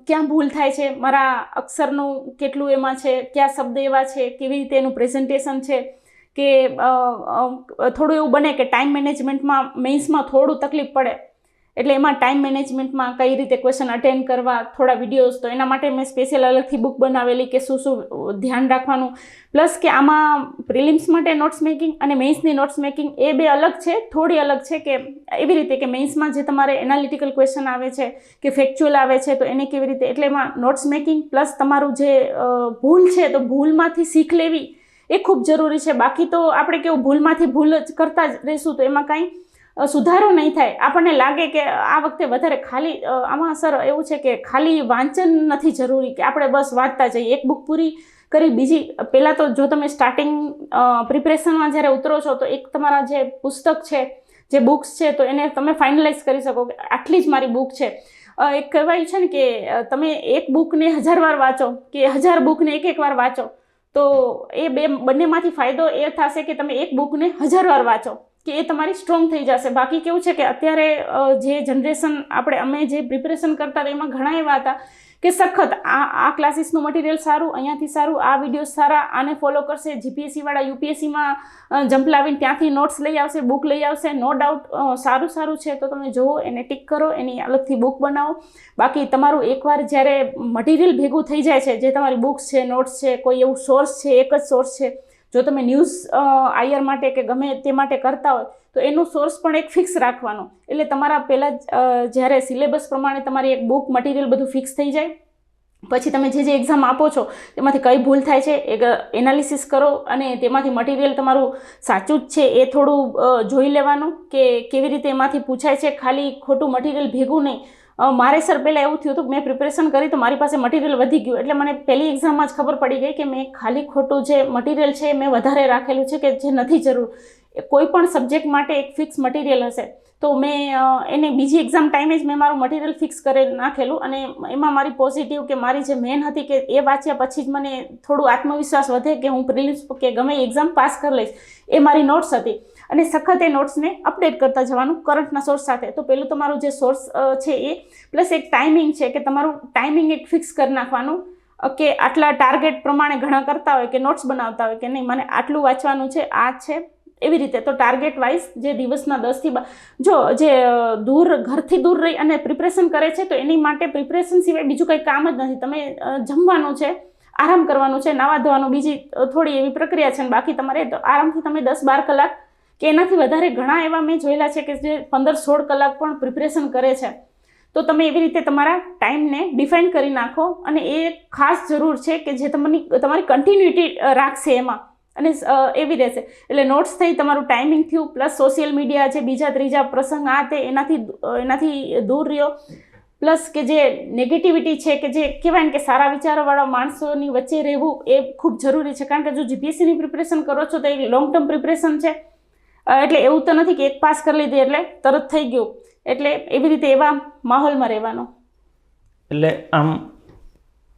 Speaker 2: ક્યાં ભૂલ થાય છે, મારા અક્ષરનું કેટલું એમાં છે, કયા શબ્દ એવા છે, કેવી રીતે એનું પ્રેઝન્ટેશન છે, કે થોડું એવું બને કે ટાઈમ મેનેજમેન્ટમાં મેઇન્સમાં થોડું તકલીફ પડે. એટલે એમાં ટાઈમ મેનેજમેન્ટમાં કઈ રીતે ક્વેશ્ચન અટેન્ડ કરવા, થોડા વિડીયોઝ, તો એના માટે મેં સ્પેશિયલ અલગથી બુક બનાવેલી કે શું શું ધ્યાન રાખવાનું. પ્લસ કે આમાં પ્રિલિમ્સ માટે નોટ્સ મેકિંગ અને મેઇન્સની નોટ્સ મેકિંગ એ બે અલગ છે, થોડી અલગ છે. કે એવી રીતે કે મેઇન્સમાં જે તમારે એનાલિટિકલ ક્વેશ્ચન આવે છે કે ફેક્ચ્યુઅલ આવે છે, તો એને કેવી રીતે, એટલે એમાં નોટ્સ મેકિંગ પ્લસ તમારું જે ભૂલ છે તો ભૂલમાંથી શીખ લેવી એ ખૂબ જરૂરી છે. બાકી તો આપણે કેવું ભૂલમાંથી ભૂલ જ કરતા જ રહીશું તો એમાં કાંઈ સુધારો નહીં થાય. આપણને લાગે કે આ વખતે વધારે ખાલી આમાં સર એવું છે કે ખાલી વાંચન નથી જરૂરી, કે આપણે બસ વાંચતા જઈએ, એક બુક પૂરી કરી બીજી. પહેલાં તો જો તમે સ્ટાર્ટિંગ પ્રિપરેશનમાં જ્યારે ઉતરો છો તો એક તમારા જે પુસ્તક છે, જે બુક્સ છે, તો એને તમે ફાઇનલાઇઝ કરી શકો કે આટલી જ મારી બુક છે. એક કહેવાય છે ને કે તમે એક બુકને 1000 વાર વાંચો કે 1000 બુકને એક વાર વાંચો, તો એ બંનેમાંથી ફાયદો એ થશે કે તમે એક બુકને 1000 વાર વાંચો, કે એ તમારી સ્ટ્રોંગ થઈ જશે. બાકી કેવું છે કે અત્યારે જે જનરેશન અમે જે પ્રિપરેશન કરતા હતા એમાં ઘણા એવા હતા કે સખત આ ક્લાસીસનું મટીરિયલ સારું, અહીંયાથી સારું, આ વિડીયોઝ સારા, આને ફોલો કરશે, GPSC-વાળા UPSC-માં જમ્પ લાવીને ત્યાંથી નોટ્સ લઈ આવશે, બુક લઈ આવશે. નો ડાઉટ સારું છે તો તમે જુઓ, એને ટીક કરો, એની અલગથી બુક બનાવો. બાકી તમારું એકવાર જ્યારે મટીરિયલ ભેગું થઈ જાય છે, જે તમારી બુક્સ છે, નોટ્સ છે, કોઈ એવું સોર્સ છે, એક જ સોર્સ છે, જો તમે ન્યૂઝ IR માટે કે ગમે તે માટે કરતા હોય તો એનું સોર્સ પણ એક ફિક્સ રાખવાનું. એટલે તમારા પહેલાં જ્યારે સિલેબસ પ્રમાણે તમારી એક બુક મટીરિયલ બધું ફિક્સ થઈ જાય, પછી તમે જે એક્ઝામ આપો છો તેમાંથી કઈ ભૂલ થાય છે એ એનાલિસિસ કરો અને તેમાંથી મટીરિયલ તમારું સાચું જ છે એ થોડું જોઈ લેવાનું કે કેવી રીતે એમાંથી પૂછાય છે. ખાલી ખોટું મટીરિયલ ભેગું નહીં. મારે સર પહેલાં એવું થયું હતું કે મેં પ્રિપરેશન કરી તો મારી પાસે મટીરિયલ વધી ગયું, એટલે મને પહેલી એક્ઝામમાં જ ખબર પડી ગઈ કે મેં ખાલી ખોટું જે મટીરિયલ છે મેં વધારે રાખેલું છે, કે જે નથી જરૂર. કોઈ પણ સબ્જેક્ટ માટે એક ફિક્સ મટીરિયલ હશે. તો મેં એને બીજી એક્ઝામ ટાઈમે જ મેં મારું મટીરિયલ ફિક્સ કરી નાખેલું અને એમાં મારી પોઝિટિવ કે મારી જે મેન હતી કે એ વાંચ્યા પછી જ મને થોડું આત્મવિશ્વાસ વધે કે હું પ્રિલિમ્સ કે ગમે એક્ઝામ પાસ કરી લઈશ, એ મારી નોટ્સ હતી. અને સખત એ નોટ્સને અપડેટ કરતા જવાનું કરંટના સોર્સ સાથે. તો પહેલું તમારું જે સોર્સ છે એ, પ્લસ એક ટાઈમિંગ છે કે તમારું ટાઈમિંગ એક ફિક્સ કરી નાખવાનું કે આટલા ટાર્ગેટ પ્રમાણે ઘણા કરતા હોય કે નોટ્સ બનાવતા હોય કે નહીં મને આટલું વાંચવાનું છે, આ છે એવી રીતે. તો ટાર્ગેટ વાઇઝ જે દિવસના 10 થી જો જે ઘરથી દૂર રહી અને પ્રિપરેશન કરે છે તો એની માટે પ્રિપરેશન સિવાય બીજું કંઈ કામ જ નથી. તમે જમવાનું છે, આરામ કરવાનું છે, નાવા ધોવાનું બીજી થોડી એવી પ્રક્રિયા છે, બાકી તમારે આરામથી તમે 10-12 કલાક કે એનાથી વધારે ઘણા એવા મેં જોયેલા છે કે જે 15-16 કલાક પણ પ્રિપરેશન કરે છે. તો તમે એવી રીતે તમારા ટાઈમને ડિફાઇન કરી નાખો અને એ ખાસ જરૂર છે કે જે તમારી કન્ટિન્યુટી રાખશે એમાં અને એવી રહેશે. એટલે નોટ્સ થઈ, તમારું ટાઈમિંગ થયું, પ્લસ સોશિયલ મીડિયા છે, બીજા ત્રીજા પ્રસંગ આ તે એનાથી દૂર રહ્યો. પ્લસ કે જે નેગેટિવિટી છે કે જે કહેવાય ને કે સારા વિચારોવાળા માણસોની વચ્ચે રહેવું એ ખૂબ જરૂરી છે. કારણ કે જો જીપીએસસીની પ્રિપરેશન કરો છો તો એ લોંગ ટર્મ પ્રિપરેશન છે. એટલે એવું તો નથી કે એક પાસ કરી લીધી એટલે તરત થઈ ગયું. એટલે એવી રીતે એવા માહોલમાં રહેવાનો.
Speaker 1: એટલે આમ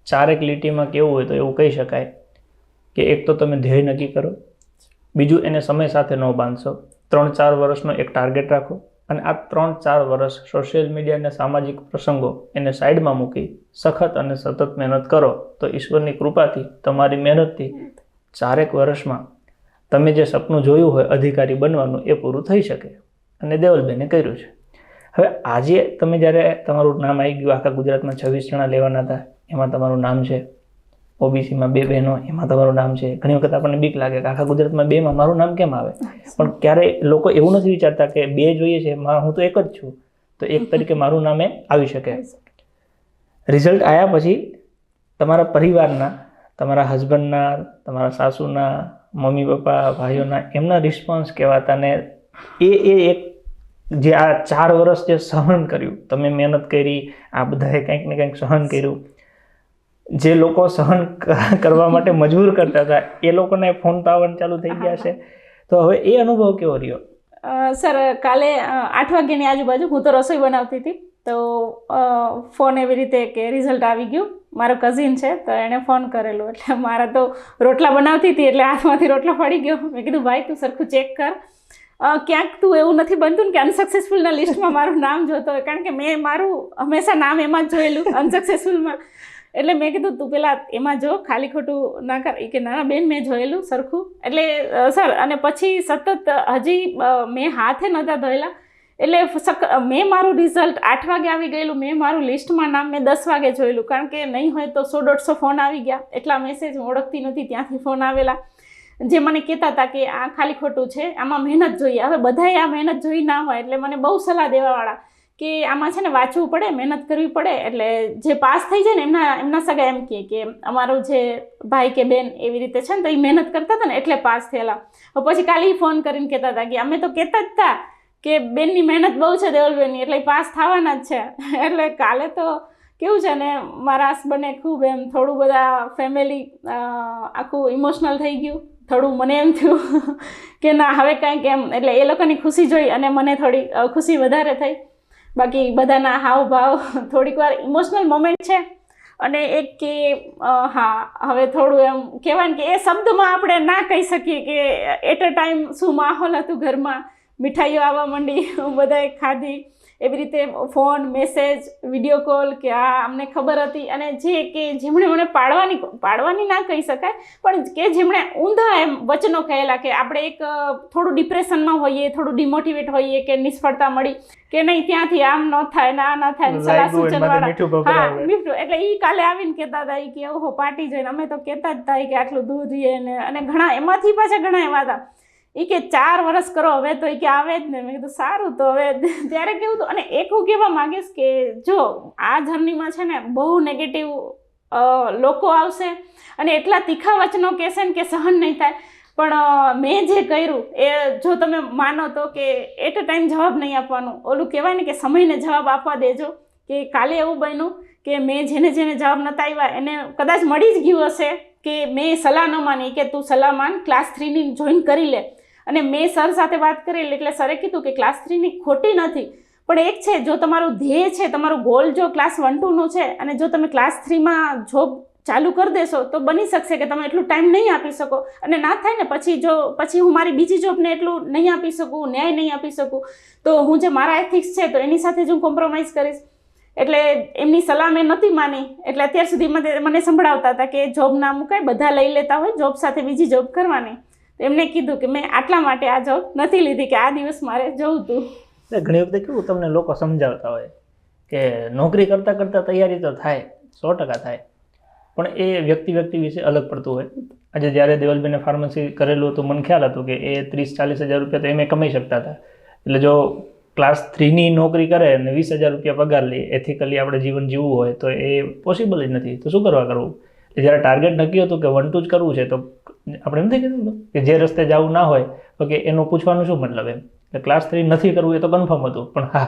Speaker 1: ચારેક લીટીમાં કેવું હોય તો એવું કહી શકાય કે એક તો તમે ધ્યેય નક્કી કરો, બીજું એને સમય સાથે ન બાંધશો, 3-4 વર્ષનો એક ટાર્ગેટ રાખો અને આ 3-4 વર્ષ સોશિયલ મીડિયા અને સામાજિક પ્રસંગો એને સાઈડમાં મૂકી સખત અને સતત મહેનત કરો તો ઈશ્વરની કૃપાથી તમારી મહેનતથી 4 વર્ષમાં તમે જે સપનું જોયું હોય અધિકારી બનવાનું એ પૂરું થઈ શકે. અને દેવલબેને કર્યું છે. હવે આજે તમે જ્યારે તમારું નામ આવી ગયું, આખા ગુજરાતમાં 26 જણા લેવાના હતા, એમાં તમારું નામ છે. ઓબીસીમાં 2 બહેનો, એમાં તમારું નામ છે. ઘણી વખત આપણને બીક લાગે કે આખા ગુજરાતમાં 2માં મારું નામ કેમ આવે, પણ ક્યારેય લોકો એવું નથી વિચારતા કે 2 જોઈએ છે, હું તો એક જ છું, તો એક તરીકે મારું નામે આવી શકે. રિઝલ્ટ આવ્યા પછી તમારા પરિવારના, તમારા હસબન્ડના, તમારા સાસુના, મમ્મી પપ્પા, ભાઈઓના, એમના રિસ્પોન્સ કેવા હતા? ને એ એક જે આ 4 વર્ષ જે સહન કર્યું, તમે મહેનત કરી, આ બધાએ કંઈક ને કંઈક સહન કર્યું, જે લોકો સહન કરવા માટે મજબૂર કરતા હતા એ લોકોને ફોન તો આવવાનું ચાલુ થઈ ગયા છે. તો હવે એ અનુભવ કેવો રહ્યો?
Speaker 2: સર, કાલે 8 વાગ્યાની આજુબાજુ હું તો રસોઈ બનાવતી હતી તો ફોન એવી રીતે કે રિઝલ્ટ આવી ગયું. મારો કઝિન છે તો એણે ફોન કરેલો, એટલે મારા તો રોટલા બનાવતી હતી એટલે હાથમાંથી રોટલો પડી ગયો. મેં કીધું ભાઈ તું સરખું ચેક કર, ક્યાંક તું એવું નથી બનતું ને કે અનસક્સેસફુલના લિસ્ટમાં મારું નામ જોતો હોય. કારણ કે મેં મારું હંમેશા નામ એમાં જ જોયેલું અનસક્સેસફુલમાં. એટલે મેં કીધું તું પેલા એમાં જો, ખાલી ખોટું ના કર. કે ના બેન મેં જોયેલું સરખું. એટલે સર અને પછી સતત હજી મેં હાથે નહોતા ધોયેલા એટલે મેં મારું રિઝલ્ટ 8 વાગે આવી ગયેલું, મેં મારું લિસ્ટમાં નામ મેં 10 વાગે જોયેલું. કારણ કે નહીં હોય તો 100-150 ફોન આવી ગયા, એટલા મેસેજ હું ઓળખતી નથી ત્યાંથી ફોન આવેલા જે મને કહેતા હતા કે આ ખાલી ખોટું છે, આમાં મહેનત જોઈએ. હવે બધાએ આ મહેનત જોઈ ના હોય એટલે મને બહુ સલાહ દેવાવાળા કે આમાં છે ને વાંચવું પડે, મહેનત કરવી પડે. એટલે જે પાસ થઈ જાય ને એમના સગા એમ કે અમારું જે ભાઈ કે બેન એવી રીતે છે ને તો એ મહેનત કરતા હતા ને એટલે પાસ થયેલા. પછી કાલે ફોન કરીને કહેતા હતા કે અમે તો કહેતા જ હતા કે બેનની મહેનત બહુ છે દેવલબેનની એટલે પાસ થવાના જ છે. એટલે કાલે તો કેવું છે ને મારા હસબન્ડે ખૂબ એમ થોડું બધા ફેમિલી આખું ઇમોશનલ થઈ ગયું. થોડું મને એમ થયું કે ના હવે કાંઈક એમ, એટલે એ લોકોની ખુશી જોઈ અને મને થોડી ખુશી વધારે થઈ. બાકી બધાના હાવભાવ થોડીક વાર ઇમોશનલ મોમેન્ટ છે. અને એક કે હા હવે થોડું એમ કહેવાય ને કે એ શબ્દમાં આપણે ના કહી શકીએ કે એટ અ ટાઈમ શું માહોલ હતું ઘરમાં. મીઠાઈઓ આવવા માંડી, બધાએ ખાધી, એવી રીતે ફોન, મેસેજ, વિડીયો કોલ કે આ અમને ખબર હતી. અને જે કે જેમણે મને પાડવાની ના કહી શકાય પણ કે જેમણે ઊંધા એમ વચનો કહેલા કે આપણે એક થોડું ડિપ્રેશનમાં હોઈએ, થોડું ડિમોટિવેટ હોઈએ કે નિષ્ફળતા મળી કે નહીં ત્યાંથી આમ ન થાય ને આ ન થાય, સલાહ સૂચનવાળા. હા મીઠું. એટલે એ કાલે આવીને કહેતા હતા કે ઓહો પાર્ટી જોઈને અમે તો કહેતા જ થાય કે આટલું દૂર રહીએ ને. અને ઘણા એમાંથી પાછા ઘણા એવા હતા એ કે 4 વર્ષ કરો હવે તો એ કે આવે જ ને. મેં કીધું સારું તો હવે ત્યારે કેવું હતું. અને એક હું કહેવા માંગીશ કે જો આ જર્નીમાં છે ને બહુ નેગેટિવ લોકો આવશે અને એટલા તીખા વચનો કહેશે ને કે સહન નહીં થાય. પણ મેં જે કર્યું એ જો તમે માનો તો કે એટ અ ટાઈમ જવાબ નહીં આપવાનું. ઓલું કહેવાય ને કે સમયને જવાબ આપવા દેજો. કે કાલે એવું બન્યું કે મેં જેને જવાબ નહોતા આવ્યા એને કદાચ મળી જ ગયું હશે કે મેં સલાહ ન માની કે તું સલાહ માન, ક્લાસ 3ની જોઈન કરી લે. અને મેં સર સાથે વાત કરેલી એટલે સરે કીધું કે ક્લાસ 3ની ખોટી નથી, પણ એક છે, જો તમારું ધ્યેય છે, તમારું ગોલ જો ક્લાસ 1-2નું છે અને જો તમે ક્લાસ 3માં જોબ ચાલુ કરી દેશો તો બની શકશે કે તમે એટલું ટાઈમ નહીં આપી શકો, અને ના થાય ને પછી હું મારી બીજી જોબને એટલું નહીં આપી શકું, ન્યાય નહીં આપી શકું, તો હું જે મારા એથિક્સ છે તો એની સાથે જ હું કોમ્પ્રોમાઇઝ કરીશ. એટલે એમની સલાહ મેં નહોતી માની. એટલે અત્યાર સુધી મને સંભળાવતા હતા કે જોબ ના મુકાય, બધા લઈ લેતા હોય, જોબ સાથે બીજી જોબ કરવાની. એમને કીધું કે મેં આટલા માટે આ જોબ નથી લીધી કે આ દિવસ મારે જવું હતું.
Speaker 1: ઘણી વખતે કેવું તમને લોકો સમજાવતા હોય કે નોકરી કરતાં કરતાં તૈયારી તો થાય, 100% થાય, પણ એ વ્યક્તિ વિશે અલગ પડતું હોય. આજે જ્યારે દેવલબેને ફાર્મસી કરેલું હતું, મને ખ્યાલ હતું કે એ 30-40 હજાર રૂપિયા તો એમ કમાઈ શકતા હતા. એટલે જો ક્લાસ 3ની નોકરી કરે અને 20,000 રૂપિયા પગાર લે, એથિકલી આપણે જીવન જીવવું હોય તો એ પોસિબલ જ નથી. તો શું કરવું? જ્યારે ટાર્ગેટ નક્કી હતું કે 1-2 જ કરવું છે તો આપણે નથી કીધું કે જે રસ્તે જવું ના હોય તો કે એનું પૂછવાનું શું મતલબ એમ. એટલે ક્લાસ 3 નથી કરવું એ તો કન્ફર્મ હતું, પણ હા,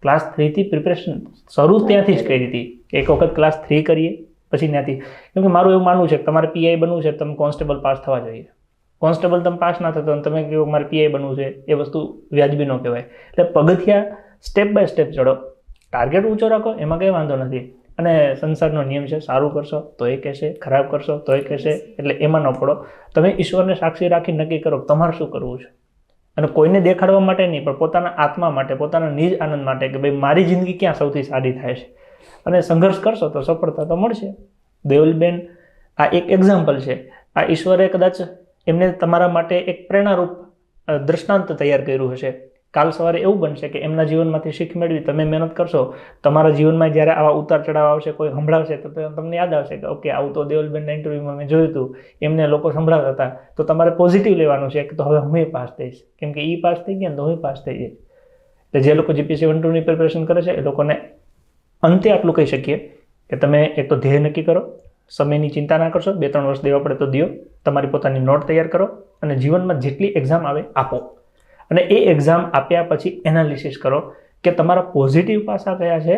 Speaker 1: ક્લાસ 3થી પ્રિપરેશન શરૂ ત્યાંથી જ કરી હતી કે એક વખત ક્લાસ 3 કરીએ પછી ત્યાંથી. કેમ કે મારું એવું માનવું છે કે તમારે પીઆઈ બનવું છે, તમે કોન્સ્ટેબલ પાસ થવા જોઈએ. કોન્સ્ટેબલ તમે પાસ ના થતો તમે કહો મારે પીઆઈ બનવું છે, એ વસ્તુ વ્યાજબી ન કહેવાય. એટલે પગથિયા સ્ટેપ બાય સ્ટેપ ચડો, ટાર્ગેટ ઊંચો રાખો, એમાં કંઈ વાંધો નથી. અને સંસારનો નિયમ છે, સારું કરશો તો એ કહેશે, ખરાબ કરશો તો એ કહેશે, એટલે એમાં ન પડો. તમે ઈશ્વરને સાક્ષી રાખી નક્કી કરો તમારે શું કરવું છે. અને કોઈને દેખાડવા માટે નહીં, પણ પોતાના આત્મા માટે, પોતાના નિજ આનંદ માટે કે ભાઈ મારી જિંદગી ક્યાં સૌથી સારી થાય છે. અને સંઘર્ષ કરશો તો સફળતા તો મળશે. દેવલબેન આ એક એક્ઝામ્પલ છે. આ ઈશ્વરે કદાચ એમને તમારા માટે એક પ્રેરણારૂપ દ્રષ્ટાંત તૈયાર કર્યું હશે. કાલ સવારે એવું બનશે કે એમના જીવનમાંથી શીખ મેળવી તમે મહેનત કરશો, તમારા જીવનમાં જ્યારે આવા ઉતાર ચઢાવ આવશે, કોઈ સંભળાવશે તો તમને યાદ આવશે કે ઓકે, આવું તો દેવલબેનના ઇન્ટરવ્યૂમાં મેં જોયું હતું, એમને લોકો સંભળાવતા હતા. તો તમારે પોઝિટિવ લેવાનું છે કે તો હવે હું પાસ થઈશ, કેમ કે એ પાસ થઈ ગયા ને તો હું પાસ થઈ જઈશ. એટલે જે લોકો જીપીએસસી 1-2ની પ્રિપરેશન કરે છે એ લોકોને અંતે આટલું કહી શકીએ કે તમે એક તો ધ્યેય નક્કી કરો, સમયની ચિંતા ના કરશો, 2-3 વર્ષ દેવા પડે તો દો, તમારી પોતાની નોટ તૈયાર કરો અને જીવનમાં જેટલી એક્ઝામ આવે આપો. અને એ એક્ઝામ આપ્યા પછી એનાલિસિસ કરો કે તમારા પોઝિટિવ પાસા કયા છે,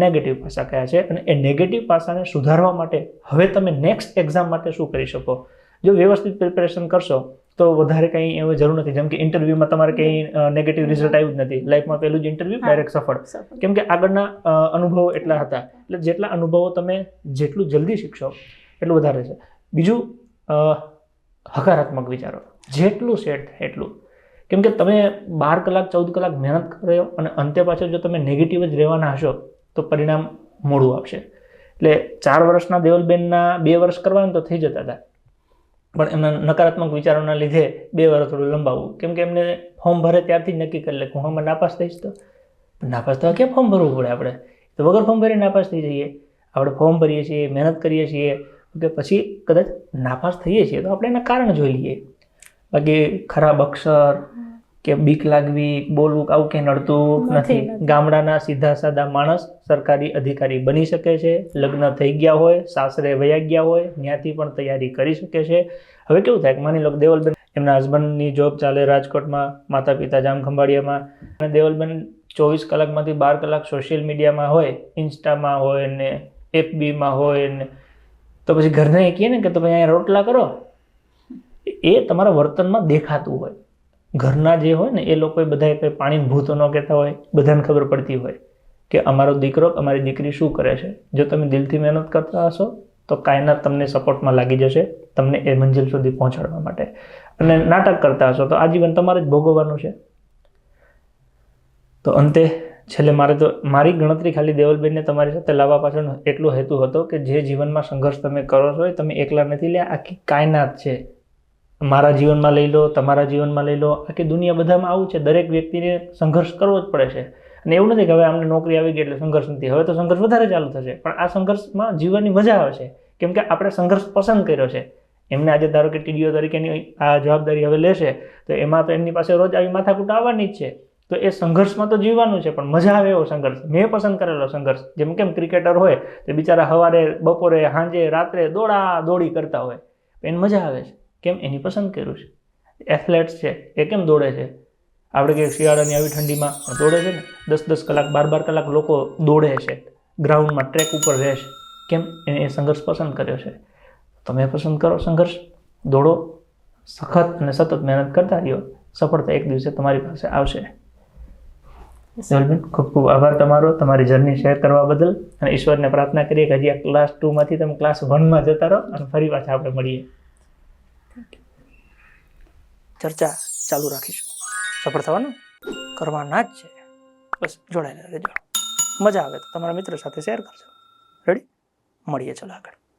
Speaker 1: નેગેટિવ પાસા કયા છે, અને એ નેગેટિવ પાસાને સુધારવા માટે હવે તમે નેક્સ્ટ એક્ઝામ માટે શું કરી શકો. જો વ્યવસ્થિત પ્રિપેરેશન કરશો તો વધારે કંઈ એવી જરૂર નથી. જેમ કે ઇન્ટરવ્યૂમાં તમારે કંઈ નેગેટિવ રિઝલ્ટ આવ્યું જ નથી, લાઈફમાં પહેલું જ ઇન્ટરવ્યૂ ડાયરેક્ટ સફળ, કેમ કે આગળના અનુભવો એટલા હતા. એટલે જેટલા અનુભવો તમે જેટલું જલ્દી શીખશો એટલું વધારે છે. બીજું, હકારાત્મક વિચારો, જેટલું સેટ થાય એટલું. કેમ કે તમે 12 કલાક 14 કલાક મહેનત કર્યો અને અંતે પાછળ જો તમે નેગેટિવ જ રહેવાના હશો તો પરિણામ મોડું આવશે. એટલે 4 વર્ષના દેવલબેનના 2 વર્ષ કરવાના તો થઈ જતા હતા, પણ એમના નકારાત્મક વિચારોના લીધે 2 વર્ષ થોડું લંબાવવું. કેમ કે એમને ફોર્મ ભરે ત્યારથી જ નક્કી કરી લે કે હું નાપાસ થઈશ. તો નાપાસ થવા ક્યાં ફોર્મ ભરવું પડે? આપણે તો વગર ફોર્મ ભરી નાપાસ થઈ જઈએ. આપણે ફોર્મ ભરીએ છીએ, મહેનત કરીએ છીએ, કે પછી કદાચ નાપાસ થઈએ છીએ તો આપણે એના કારણ જોઈ લઈએ. બાકી ખરાબ અક્ષર કે બીક લાગવી, બોલવું, આવું કંઈ નડતું નથી. ગામડાના સીધા સાદા માણસ સરકારી અધિકારી બની શકે છે. લગ્ન થઈ ગયા હોય, સાસરે વયા ગયા હોય, ત્યાંથી પણ તૈયારી કરી શકે છે. હવે કેવું થાય કે માની લો કે દેવલબેન એમના હસબન્ડની જોબ ચાલે રાજકોટમાં, માતા પિતા જામખંભાળિયામાં, અને દેવલબેન 24 કલાકમાંથી 12 કલાક સોશિયલ મીડિયામાં હોય, ઇન્સ્ટામાં હોય ને FBમાં હોય ને, તો પછી ઘરને કહીએ ને કે તો ભાઈ અહીંયા રોટલા કરો, એ તમારા વર્તનમાં દેખાતું હોય. ઘરના જે હોય ને એ લોકો બધા કંઈ પાણીને ભૂતો ન કહેતા હોય, બધાને ખબર પડતી હોય કે અમારો દીકરો અમારી દીકરી શું કરે છે. જો તમે દિલથી મહેનત કરતા હશો તો કાયનાત તમને સપોર્ટમાં લાગી જશે, તમને એ મંજિલ સુધી પહોંચાડવા માટે. અને નાટક કરતા હશો તો આજીવન તમારે જ ભોગવવાનું છે. તો અંતે છેલ્લે મારી ગણતરી ખાલી દેવલબેનને તમારી સાથે લાવવા પાછળ એટલો હેતુ હતો કે જે જીવનમાં સંઘર્ષ તમે કરો છો એ તમે એકલા નથી લે, આખી કાયનાત છે. મારા જીવનમાં લઈ લો, તમારા જીવનમાં લઈ લો, આખી દુનિયા બધામાં આવું છે. દરેક વ્યક્તિને સંઘર્ષ કરવો જ પડે છે. અને એવું નથી કે હવે અમને નોકરી આવી ગઈ એટલે સંઘર્ષ નથી. હવે તો સંઘર્ષ વધારે ચાલુ થશે, પણ આ સંઘર્ષમાં જીવવાની મજા આવશે, કેમ કે આપણે સંઘર્ષ પસંદ કર્યો છે. એમને આજે ધારો કે ટીડીઓ તરીકેની આ જવાબદારી હવે લેશે તો એમાં તો એમની પાસે રોજ આવી માથાકૂટ આવવાની જ છે. તો એ સંઘર્ષમાં તો જીવવાનું છે, પણ મજા આવે એવો સંઘર્ષ. મેં પસંદ કરેલો સંઘર્ષ. જેમ કેમ ક્રિકેટર હોય તો બિચારા સવારે, બપોરે, સાંજે, રાત્રે દોડી કરતા હોય, એને મજા આવે છે. કેમ? એની પસંદ કર્યું છે. એથ્લેટ્સ છે એ કેમ દોડે છે? આપણે કે શિયાળાની આવી ઠંડીમાં દોડે છે ને, 10-10 કલાક 12-12 કલાક લોકો દોડે છે ગ્રાઉન્ડમાં, ટ્રેક ઉપર રહે છે. કેમ? એને એ સંઘર્ષ પસંદ કર્યો છે. તમે પસંદ કરો સંઘર્ષ, દોડો, સખત અને સતત મહેનત કરતા રહ્યો, સફળતા એક દિવસે તમારી પાસે આવશે. જવલબેન, ખૂબ ખૂબ આભાર તમારો, તમારી જર્ની શેર કરવા બદલ. અને ઈશ્વરને પ્રાર્થના કરીએ કે હજી આ ક્લાસ 2 માંથી તમે ક્લાસ 1 માં જતા રહો અને ફરી પાછા આપણે મળીએ. ચર્ચા ચાલુ રાખીશું. સફળ થવાનું કરવાના જ છે. બસ જોડાયેલા રહેજો. મજા આવે તો તમારા મિત્ર સાથે શેર કરજો. રેડી? મળીએ ચાલો આગળ.